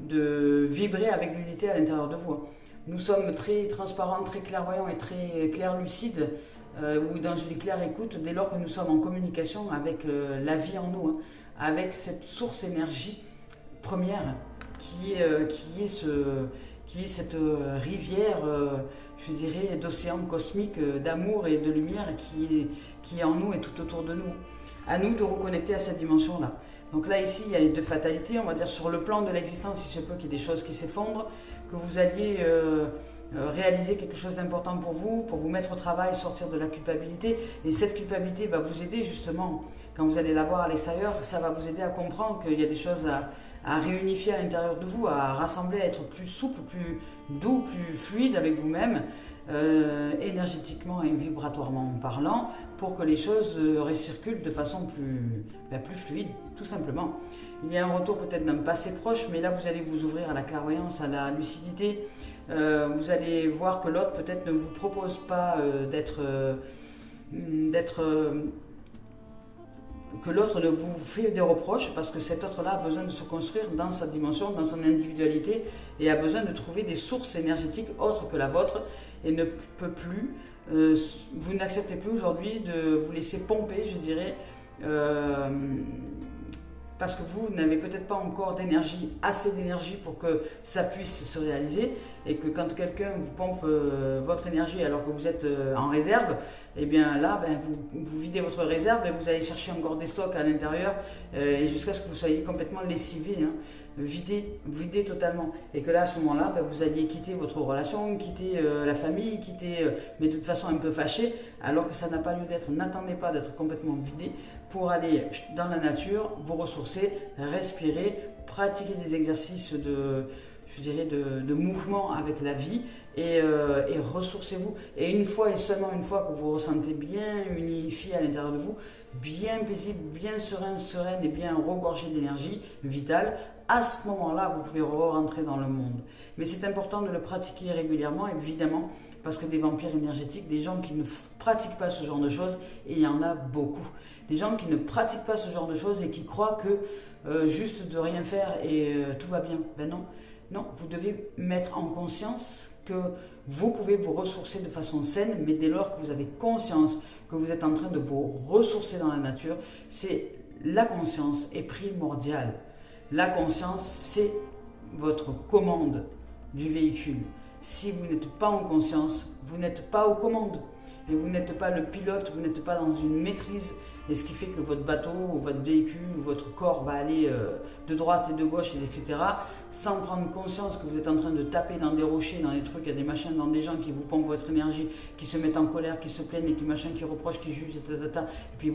de vibrer avec l'unité à l'intérieur de vous. Nous sommes très transparents, très clairvoyants et très clair-lucides, ou dans une claire écoute, dès lors que nous sommes en communication avec la vie en nous, avec cette source énergie première qui est cette rivière, je dirais, d'océan cosmique, d'amour et de lumière qui est en nous et tout autour de nous. À nous de reconnecter à cette dimension-là. Donc là, ici, il y a de fatalité, on va dire, sur le plan de l'existence, il se peut qu'il y ait des choses qui s'effondrent, que vous alliez réaliser quelque chose d'important pour vous mettre au travail, sortir de la culpabilité. Et cette culpabilité va vous aider justement, quand vous allez la voir à l'extérieur, ça va vous aider à comprendre qu'il y a des choses à réunifier à l'intérieur de vous, à rassembler, à être plus souple, plus doux, plus fluide avec vous-même, énergétiquement et vibratoirement parlant, pour que les choses récirculent de façon plus fluide, tout simplement. Il y a un retour peut-être d'un passé proche, mais là vous allez vous ouvrir à la clairvoyance, à la lucidité. Vous allez voir que l'autre peut-être ne vous propose pas que l'autre ne vous fait des reproches, parce que cet autre-là a besoin de se construire dans sa dimension, dans son individualité, et a besoin de trouver des sources énergétiques autres que la vôtre, et ne peut plus, vous n'acceptez plus aujourd'hui de vous laisser pomper, je dirais, parce que vous n'avez peut-être pas encore d'énergie, assez d'énergie pour que ça puisse se réaliser, et que quand quelqu'un vous pompe votre énergie alors que vous êtes en réserve, et bien là, vous videz votre réserve et vous allez chercher encore des stocks à l'intérieur, et jusqu'à ce que vous soyez complètement lessivé, vidé totalement. Et que là, à ce moment-là, vous alliez quitter votre relation, quitter la famille, mais de toute façon un peu fâché, alors que ça n'a pas lieu d'être. N'attendez pas d'être complètement vidé pour aller dans la nature, vous ressourcer, respirer, pratiquer des exercices de mouvement avec la vie, et ressourcez-vous. Et une fois et seulement une fois que vous ressentez bien unifié à l'intérieur de vous, bien paisible, bien sereine et bien regorgé d'énergie vitale, à ce moment-là, vous pouvez rentrer dans le monde. Mais c'est important de le pratiquer régulièrement, évidemment, parce que des vampires énergétiques, des gens qui ne pratiquent pas ce genre de choses, et il y en a beaucoup. Des gens qui ne pratiquent pas ce genre de choses et qui croient que juste de rien faire et tout va bien. Ben non. Non, vous devez mettre en conscience que vous pouvez vous ressourcer de façon saine, mais dès lors que vous avez conscience que vous êtes en train de vous ressourcer dans la nature, la conscience est primordiale. La conscience, c'est votre commande du véhicule. Si vous n'êtes pas en conscience, vous n'êtes pas aux commandes. Et vous n'êtes pas le pilote, vous n'êtes pas dans une maîtrise. Et ce qui fait que votre bateau, ou votre véhicule, ou votre corps va aller de droite et de gauche, etc. Sans prendre conscience que vous êtes en train de taper dans des rochers, dans des trucs, il y a des machins, dans des gens qui vous pompent votre énergie, qui se mettent en colère, qui se plaignent, et qui reprochent, qui jugent, etc. Et puis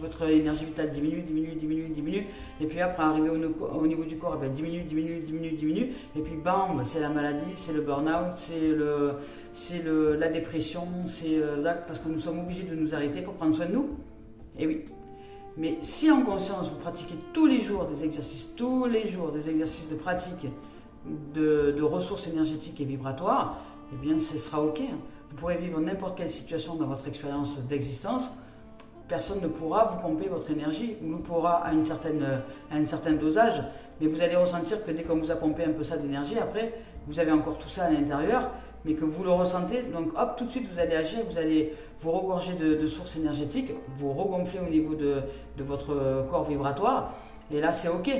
votre énergie vitale diminue. Et puis après, arrivé au niveau du corps, diminue. Et puis bam, c'est la maladie, c'est le burn-out, c'est la dépression, c'est là, parce que nous sommes obligés de nous arrêter pour prendre soin de nous. Et oui. Mais si en conscience vous pratiquez tous les jours des exercices de pratique de ressources énergétiques et vibratoires, eh bien ce sera ok. Vous pourrez vivre n'importe quelle situation dans votre expérience d'existence. Personne ne pourra vous pomper votre énergie, ou le pourra à un certain dosage, mais vous allez ressentir que dès qu'on vous a pompé un peu ça d'énergie, après vous avez encore tout ça à l'intérieur, mais que vous le ressentez, donc hop, tout de suite vous allez agir, vous allez vous regorger de sources énergétiques, vous regonfler au niveau de votre corps vibratoire, et là c'est ok.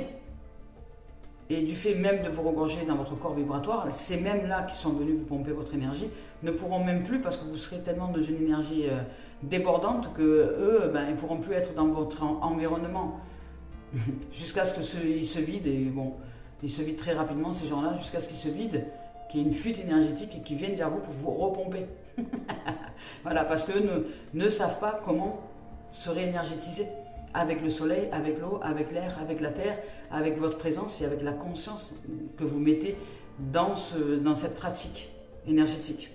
Et du fait même de vous regorger dans votre corps vibratoire, ces mêmes-là qui sont venus vous pomper votre énergie ne pourront même plus, parce que vous serez tellement dans une énergie débordante que eux, ils ne pourront plus être dans votre environnement jusqu'à ce qu'ils se vident. Et bon, ils se vident très rapidement, ces gens-là, jusqu'à ce qu'ils se vident, qu'il y ait une fuite énergétique et qu'ils viennent vers vous pour vous repomper. Voilà, parce qu'eux ne savent pas comment se réénergétiser avec le soleil, avec l'eau, avec l'air, avec la terre, avec votre présence et avec la conscience que vous mettez dans cette pratique énergétique.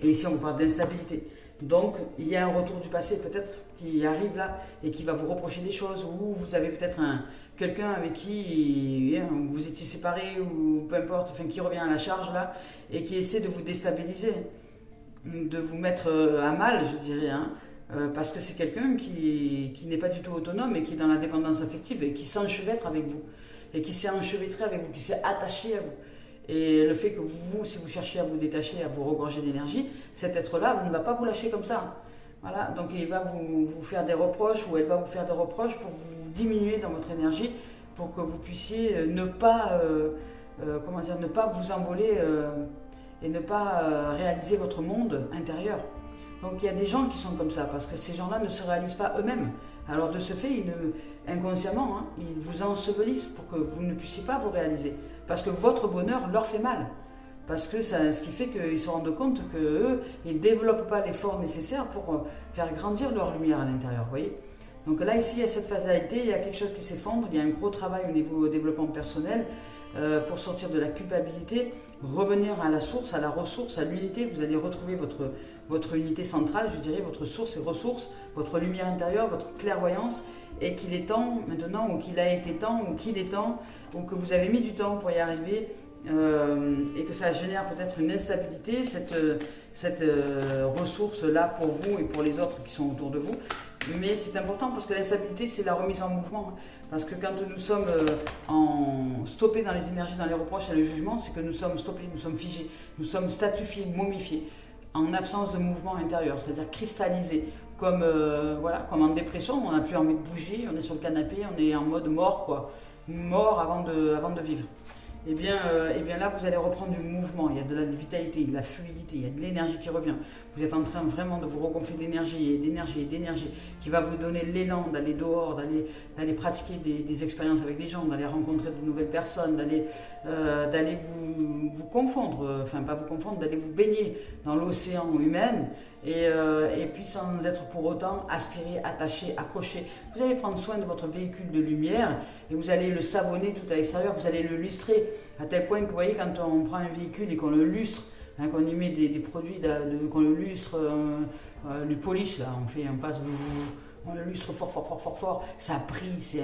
Et ici, on parle d'instabilité. Donc, il y a un retour du passé, peut-être qui arrive là et qui va vous reprocher des choses, ou vous avez peut-être quelqu'un avec qui vous étiez séparés, ou peu importe, enfin qui revient à la charge là, et qui essaie de vous déstabiliser, de vous mettre à mal, je dirais, hein, parce que c'est quelqu'un qui n'est pas du tout autonome et qui est dans la dépendance affective et qui s'enchevêtre avec vous, et qui s'est enchevêtré avec vous, qui s'est attaché à vous. Et le fait que vous, si vous cherchez à vous détacher, à vous regorger d'énergie, cet être-là ne va pas vous lâcher comme ça. Voilà, donc il va vous faire des reproches, ou elle va vous faire des reproches pour vous diminuer dans votre énergie, pour que vous puissiez ne pas, ne pas vous envoler et ne pas réaliser votre monde intérieur. Donc il y a des gens qui sont comme ça, parce que ces gens-là ne se réalisent pas eux-mêmes. Alors de ce fait, inconsciemment, hein, ils vous ensevelissent pour que vous ne puissiez pas vous réaliser. Parce que votre bonheur leur fait mal. Parce que ce qui fait qu'ils se rendent compte qu'eux, ils ne développent pas l'effort nécessaire pour faire grandir leur lumière à l'intérieur. Vous voyez ? Donc là, ici, il y a cette fatalité, il y a quelque chose qui s'effondre, il y a un gros travail au niveau développement personnel pour sortir de la culpabilité, revenir à la source, à la ressource, à l'unité. Vous allez retrouver votre unité centrale, je dirais, votre source et ressources, votre lumière intérieure, votre clairvoyance, et qu'il est temps maintenant, ou qu'il a été temps, ou qu'il est temps, ou que vous avez mis du temps pour y arriver, et que ça génère peut-être une instabilité, cette ressource-là pour vous et pour les autres qui sont autour de vous. Mais c'est important parce que l'instabilité, c'est la remise en mouvement. Parce que quand nous sommes stoppés dans les énergies, dans les reproches et le jugement, c'est que nous sommes stoppés, nous sommes figés, nous sommes statufiés, momifiés, en absence de mouvement intérieur, c'est-à-dire cristallisés. Comme en dépression, on n'a plus envie de bouger, on est sur le canapé, on est en mode mort, quoi. Mort avant de vivre. Et bien là, vous allez reprendre du mouvement, il y a de la vitalité, de la fluidité, il y a de l'énergie qui revient. Vous êtes en train vraiment de vous regonfler d'énergie, qui va vous donner l'élan d'aller dehors, d'aller pratiquer des expériences avec des gens, d'aller rencontrer de nouvelles personnes, d'aller vous confondre, pas vous confondre, d'aller vous baigner dans l'océan humain, et puis sans être pour autant aspiré, attaché, accroché. Vous allez prendre soin de votre véhicule de lumière et vous allez le savonner tout à l'extérieur, vous allez le lustrer à tel point que vous voyez, quand on prend un véhicule et qu'on le lustre, hein, qu'on y met des produits, qu'on le lustre, du polish, là, on passe, on le lustre fort, ça brille,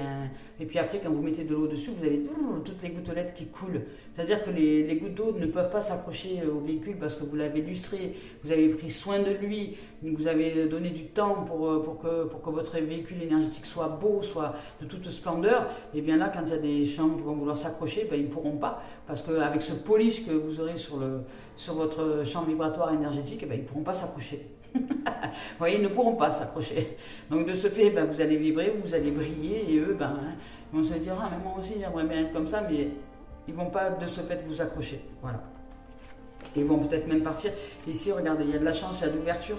et puis après quand vous mettez de l'eau dessus, vous avez toutes les gouttelettes qui coulent. C'est-à-dire que les gouttes d'eau ne peuvent pas s'accrocher au véhicule parce que vous l'avez lustré, vous avez pris soin de lui, vous avez donné du temps pour que votre véhicule énergétique soit beau, soit de toute splendeur. Et bien là, quand il y a des gens qui vont vouloir s'accrocher, ils ne pourront pas, parce qu'avec ce polish que vous aurez sur votre champ vibratoire énergétique, ils ne pourront pas s'accrocher. Vous voyez, ils ne pourront pas s'accrocher. Donc de ce fait, vous allez vibrer, vous allez briller, et eux, ils vont se dire, ah mais moi aussi j'aimerais bien être comme ça, mais ils ne vont pas de ce fait vous accrocher. Voilà. Ils vont peut-être même partir. Ici, regardez, il y a de la chance, il y a de l'ouverture,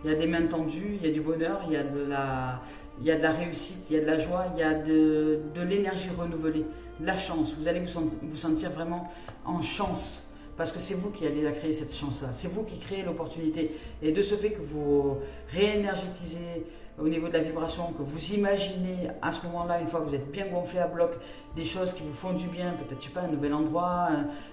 il y a des mains tendues, il y a du bonheur, il y a de la réussite, il y a de la joie, il y a de l'énergie renouvelée, de la chance. Vous allez vous sentir vraiment en chance. Parce que c'est vous qui allez la créer, cette chance-là. C'est vous qui créez l'opportunité. Et de ce fait que vous réénergétisez au niveau de la vibration, que vous imaginez à ce moment-là, une fois que vous êtes bien gonflé à bloc, des choses qui vous font du bien, peut-être, je sais pas, un nouvel endroit,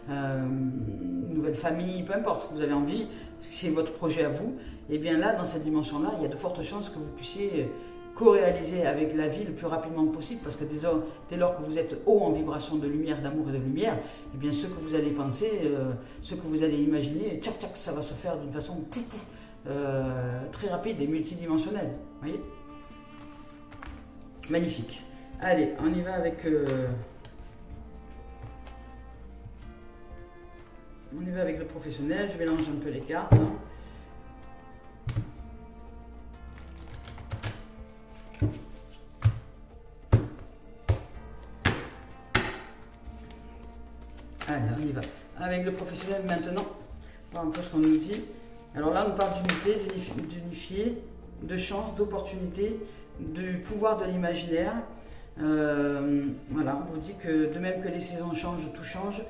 une nouvelle famille, peu importe ce que vous avez envie, c'est votre projet à vous. Et bien là, dans cette dimension-là, il y a de fortes chances que vous puissiez co-réaliser avec la vie le plus rapidement possible, parce que dès lors que vous êtes haut en vibration de lumière, d'amour et de lumière, et bien ce que vous allez penser, ce que vous allez imaginer, ça va se faire d'une façon très rapide et multidimensionnelle. Vous voyez ? Magnifique. Allez, on y va avec le professionnel. Je mélange un peu les cartes. Allez, on y va. Avec le professionnel maintenant, on va un peu ce qu'on nous dit. Alors là, on nous parle d'unité, d'unifier, de chance, d'opportunité, du pouvoir de l'imaginaire. Voilà, on vous dit que de même que les saisons changent, tout change.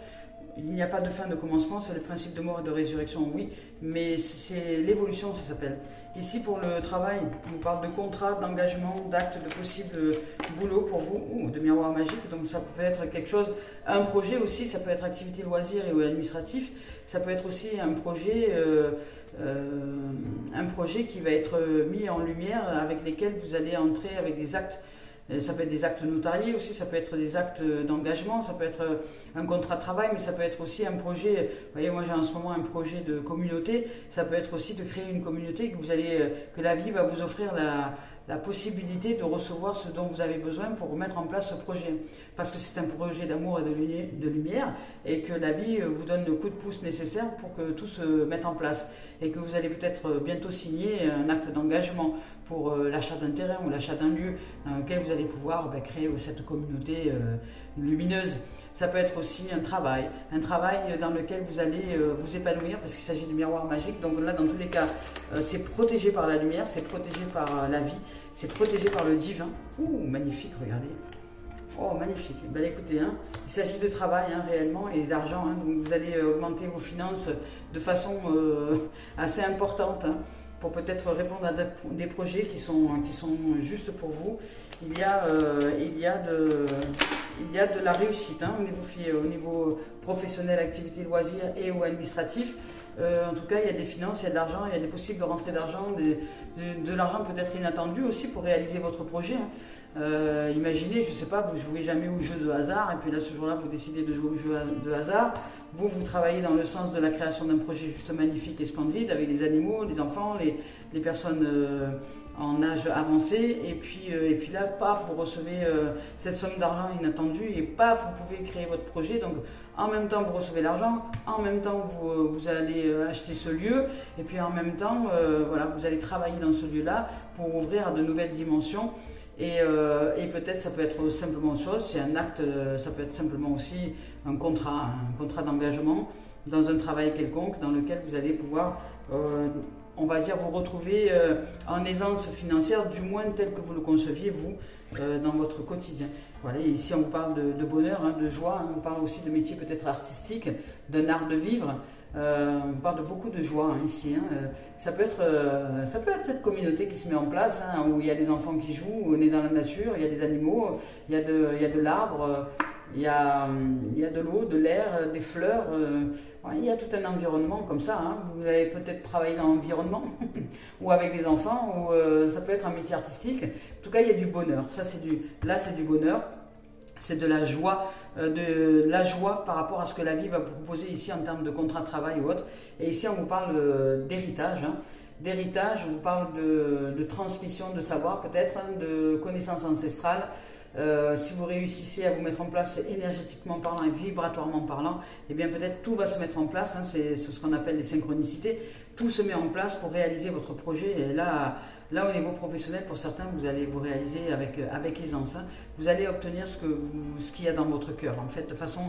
il n'y a pas de fin de commencement, c'est le principe de mort et de résurrection, oui, mais c'est l'évolution, ça s'appelle. Ici, pour le travail, on vous parle de contrat, d'engagement, d'actes, de possible boulot pour vous, de miroir magique, donc ça peut être quelque chose, un projet aussi, ça peut être activité loisir et ou administratif, ça peut être aussi un projet qui va être mis en lumière avec lesquels vous allez entrer avec des actes. Ça peut être des actes notariés aussi, ça peut être des actes d'engagement, ça peut être un contrat de travail, mais ça peut être aussi un projet. Vous voyez, moi j'ai en ce moment un projet de communauté. Ça peut être aussi de créer une communauté que la vie va vous offrir la possibilité de recevoir ce dont vous avez besoin pour mettre en place ce projet. Parce que c'est un projet d'amour et de lumière et que la vie vous donne le coup de pouce nécessaire pour que tout se mette en place. Et que vous allez peut-être bientôt signer un acte d'engagement pour l'achat d'un terrain ou l'achat d'un lieu dans lequel vous allez pouvoir créer cette communauté lumineuse. Ça peut être aussi un travail dans lequel vous allez vous épanouir parce qu'il s'agit de miroir magique. Donc là, dans tous les cas, c'est protégé par la lumière, c'est protégé par la vie, c'est protégé par le divin. Ouh, magnifique, regardez. Oh, magnifique. Ben, écoutez, il s'agit de travail réellement et d'argent. Donc vous allez augmenter vos finances de façon assez importante pour peut-être répondre à des projets qui sont justes pour vous. Il y a de la réussite au niveau professionnel, activité, loisirs et ou administratif. En tout cas, il y a des finances, il y a de l'argent, il y a des possibles rentrées d'argent, de l'argent peut-être inattendu aussi pour réaliser votre projet. Imaginez, je ne sais pas, vous ne jouez jamais au jeu de hasard et puis là ce jour-là vous décidez de jouer au jeu de hasard. Vous travaillez dans le sens de la création d'un projet juste magnifique et splendide avec les animaux, les enfants, les personnes en âge avancé et puis là, paf, vous recevez cette somme d'argent inattendue et paf, vous pouvez créer votre projet. Donc en même temps vous recevez l'argent, en même temps vous allez acheter ce lieu et puis en même temps voilà, vous allez travailler dans ce lieu-là pour ouvrir à de nouvelles dimensions. Et peut-être ça peut être simplement autre chose, c'est un acte, ça peut être simplement aussi un contrat d'engagement dans un travail quelconque dans lequel vous allez pouvoir, on va dire, vous retrouver en aisance financière, du moins tel que vous le conceviez vous dans votre quotidien. Voilà, et ici on vous parle de bonheur, de joie, on parle aussi de métier peut-être artistique, d'un art de vivre. On parle de beaucoup de joie ici. Ça peut être cette communauté qui se met en place, où il y a des enfants qui jouent, où on est dans la nature, il y a des animaux, il y a de l'arbre, il y a de l'eau, de l'air, des fleurs. Il y a tout un environnement comme ça. Vous allez peut-être travailler dans l'environnement ou avec des enfants, ou ça peut être un métier artistique. En tout cas, il y a du bonheur. C'est du bonheur. C'est de la joie par rapport à ce que la vie va vous proposer ici en termes de contrat de travail ou autre. Et ici, on vous parle d'héritage. D'héritage, on vous parle de transmission de savoir peut-être, de connaissances ancestrales. Si vous réussissez à vous mettre en place énergétiquement parlant et vibratoirement parlant, eh bien peut-être tout va se mettre en place. C'est ce qu'on appelle les synchronicités. Tout se met en place pour réaliser votre projet. Et là au niveau professionnel, pour certains, vous allez vous réaliser avec aisance. Vous allez obtenir ce qu'il y a dans votre cœur, en fait, de façon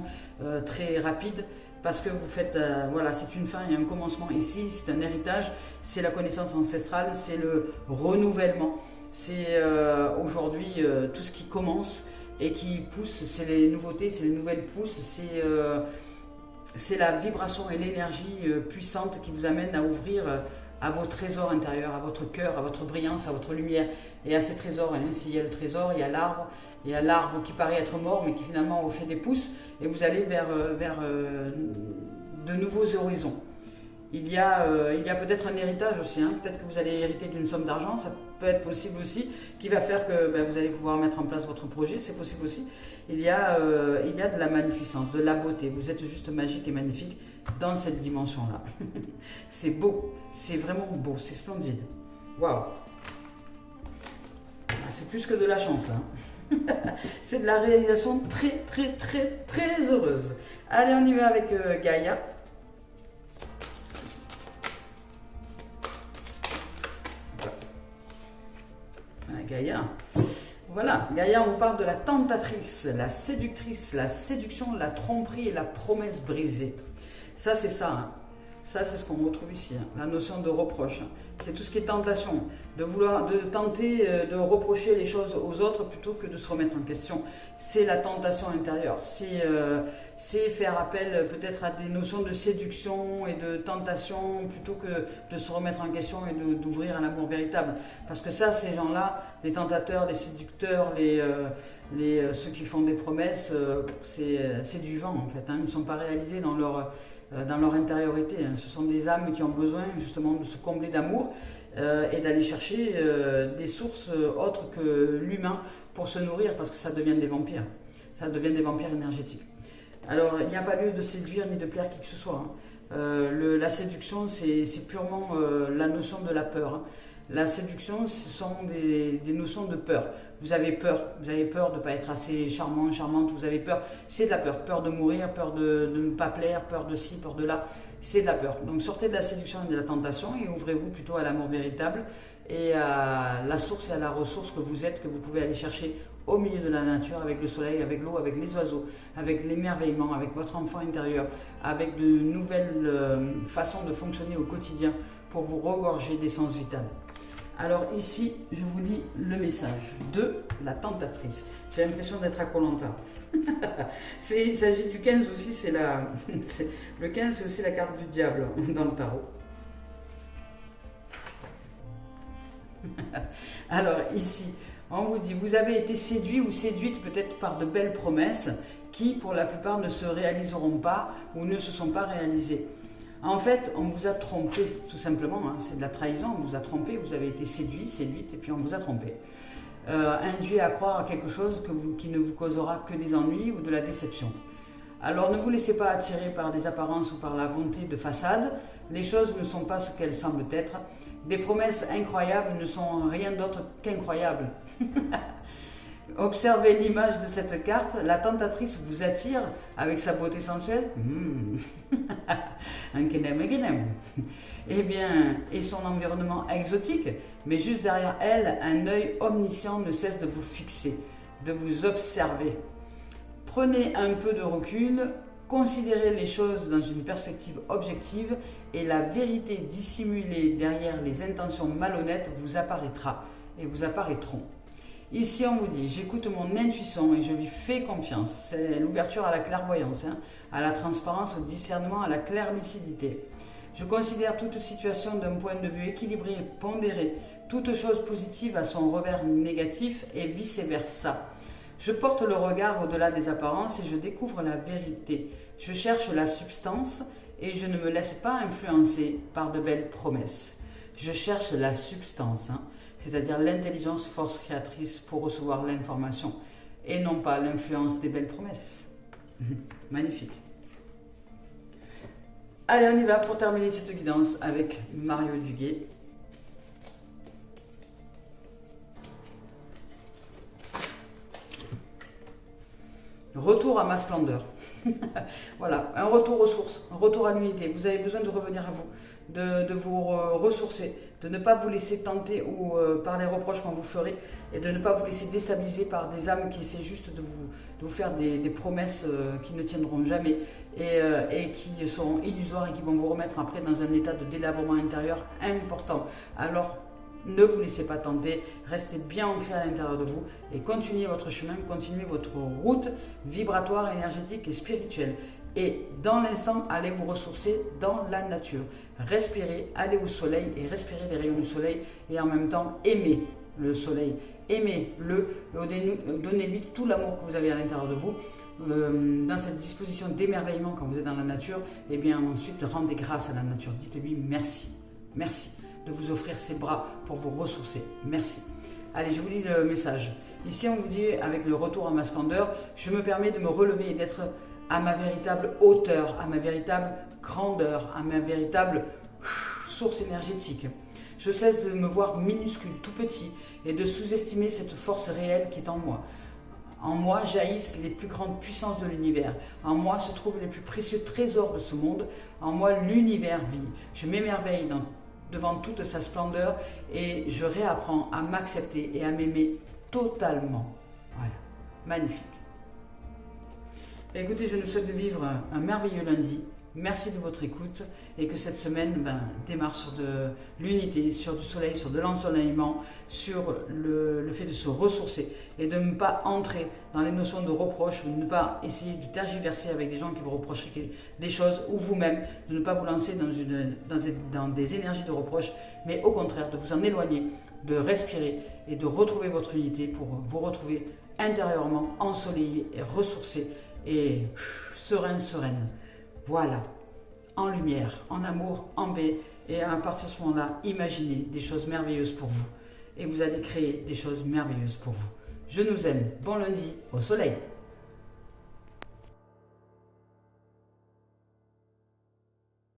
très rapide, parce que vous faites, voilà, c'est une fin et un commencement ici, c'est un héritage, c'est la connaissance ancestrale, c'est le renouvellement, c'est aujourd'hui tout ce qui commence et qui pousse, c'est les nouveautés, c'est les nouvelles pousses, c'est la vibration et l'énergie puissante qui vous amène à ouvrir à vos trésors intérieurs, à votre cœur, à votre brillance, à votre lumière et à ces trésors. S'il y a le trésor, il y a l'arbre qui paraît être mort mais qui finalement vous fait des pousses et vous allez vers de nouveaux horizons. Il y a peut-être un héritage aussi, peut-être que vous allez hériter d'une somme d'argent, ça peut être possible aussi, qui va faire que vous allez pouvoir mettre en place votre projet, c'est possible aussi. Il y a de la magnificence, de la beauté, vous êtes juste magique et magnifique dans cette dimension-là. C'est beau, c'est vraiment beau, c'est splendide. Waouh! C'est plus que de la chance là. C'est de la réalisation très très très très heureuse. Allez, on y va avec Gaïa. Gaïa. Voilà, Gaïa, on vous parle de la tentatrice, la séductrice, la séduction, la tromperie et la promesse brisée. Ça, c'est ça. Ça, c'est ce qu'on retrouve ici, hein, la notion de reproche. C'est tout ce qui est tentation, de tenter de reprocher les choses aux autres plutôt que de se remettre en question. C'est la tentation intérieure. C'est faire appel peut-être à des notions de séduction et de tentation plutôt que de se remettre en question et d'ouvrir un amour véritable. Parce que ça, ces gens-là, les tentateurs, les séducteurs, ceux qui font des promesses, c'est du vent en fait. Hein. Ils ne sont pas réalisés dans leur intériorité. Ce sont des âmes qui ont besoin justement de se combler d'amour et d'aller chercher des sources autres que l'humain pour se nourrir, parce que ça devient des vampires. Ça devient des vampires énergétiques. Alors, il n'y a pas lieu de séduire ni de plaire qui que ce soit. Hein. La séduction, c'est purement la notion de la peur. Hein. La séduction, ce sont des notions de peur. Vous avez peur de ne pas être assez charmant, charmante, vous avez peur, c'est de la peur. Peur de mourir, peur de ne pas plaire, peur de ci, peur de là, c'est de la peur. Donc sortez de la séduction et de la tentation et ouvrez-vous plutôt à l'amour véritable et à la source et à la ressource que vous êtes, que vous pouvez aller chercher au milieu de la nature, avec le soleil, avec l'eau, avec les oiseaux, avec l'émerveillement, avec votre enfant intérieur, avec de nouvelles façons de fonctionner au quotidien pour vous regorger d'essence vitale. Alors ici, je vous lis le message de la tentatrice. J'ai l'impression d'être à Koh Lanta. Il s'agit du 15 aussi, le 15 c'est aussi la carte du diable dans le tarot. Alors ici, on vous dit, vous avez été séduit ou séduite peut-être par de belles promesses qui pour la plupart ne se réaliseront pas ou ne se sont pas réalisées. En fait, on vous a trompé, tout simplement, hein, c'est de la trahison, on vous a trompé, vous avez été séduit, séduite, et puis on vous a trompé. Induit à croire à quelque chose qui ne vous causera que des ennuis ou de la déception. Alors ne vous laissez pas attirer par des apparences ou par la bonté de façade, les choses ne sont pas ce qu'elles semblent être. Des promesses incroyables ne sont rien d'autre qu'incroyables. Observez l'image de cette carte, la tentatrice vous attire avec sa beauté sensuelle. Un kenem. Eh bien, et son environnement exotique, mais juste derrière elle, un œil omniscient ne cesse de vous fixer, de vous observer. Prenez un peu de recul, considérez les choses dans une perspective objective et la vérité dissimulée derrière les intentions malhonnêtes vous apparaîtra et vous apparaîtront. Ici, on vous dit, j'écoute mon intuition et je lui fais confiance. C'est l'ouverture à la clairvoyance, hein, à la transparence, au discernement, à la claire lucidité. Je considère toute situation d'un point de vue équilibré et pondéré, toute chose positive à son revers négatif et vice-versa. Je porte le regard au-delà des apparences et je découvre la vérité. Je cherche la substance et je ne me laisse pas influencer par de belles promesses. Je cherche la substance, hein, c'est-à-dire l'intelligence force créatrice pour recevoir l'information et non pas l'influence des belles promesses. Magnifique. Allez, on y va pour terminer cette guidance avec Mario Duguay. Retour à ma splendeur. Voilà, un retour aux sources, un retour à l'unité. Vous avez besoin de revenir à vous, de vous ressourcer, de ne pas vous laisser tenter ou par les reproches qu'on vous ferait et de ne pas vous laisser déstabiliser par des âmes qui essaient juste de vous faire des promesses qui ne tiendront jamais et qui sont illusoires et qui vont vous remettre après dans un état de délabrement intérieur important. Alors, ne vous laissez pas tenter, restez bien ancré à l'intérieur de vous et continuez votre chemin, continuez votre route vibratoire, énergétique et spirituelle. Et dans l'instant, allez vous ressourcer dans la nature. Respirez, allez au soleil et respirez les rayons du soleil et en même temps aimez le soleil. Aimez-le, donnez-lui tout l'amour que vous avez à l'intérieur de vous. Dans cette disposition d'émerveillement quand vous êtes dans la nature, et bien ensuite rendez grâce à la nature. Dites-lui merci. Merci de vous offrir ses bras pour vous ressourcer. Merci. Allez, je vous lis le message. Ici, on vous dit, avec le retour à ma splendeur, je me permets de me relever et d'être à ma véritable hauteur, à ma véritable grandeur, à ma véritable source énergétique. Je cesse de me voir minuscule, tout petit, et de sous-estimer cette force réelle qui est en moi. En moi jaillissent les plus grandes puissances de l'univers. En moi se trouvent les plus précieux trésors de ce monde. En moi, l'univers vit. Je m'émerveille devant toute sa splendeur et je réapprends à m'accepter et à m'aimer totalement. Voilà, magnifique. Écoutez, je nous souhaite de vivre un merveilleux lundi. Merci de votre écoute et que cette semaine démarre sur de l'unité, sur du soleil, sur de l'ensoleillement, sur le fait de se ressourcer et de ne pas entrer dans les notions de reproche ou de ne pas essayer de tergiverser avec des gens qui vous reprochent des choses ou vous-même de ne pas vous lancer dans des énergies de reproche, mais au contraire de vous en éloigner, de respirer et de retrouver votre unité pour vous retrouver intérieurement ensoleillé et ressourcé et sereine. Voilà, en lumière, en amour, en paix. Et à partir de ce moment-là, imaginez des choses merveilleuses pour vous. Et vous allez créer des choses merveilleuses pour vous. Je nous aime. Bon lundi au soleil.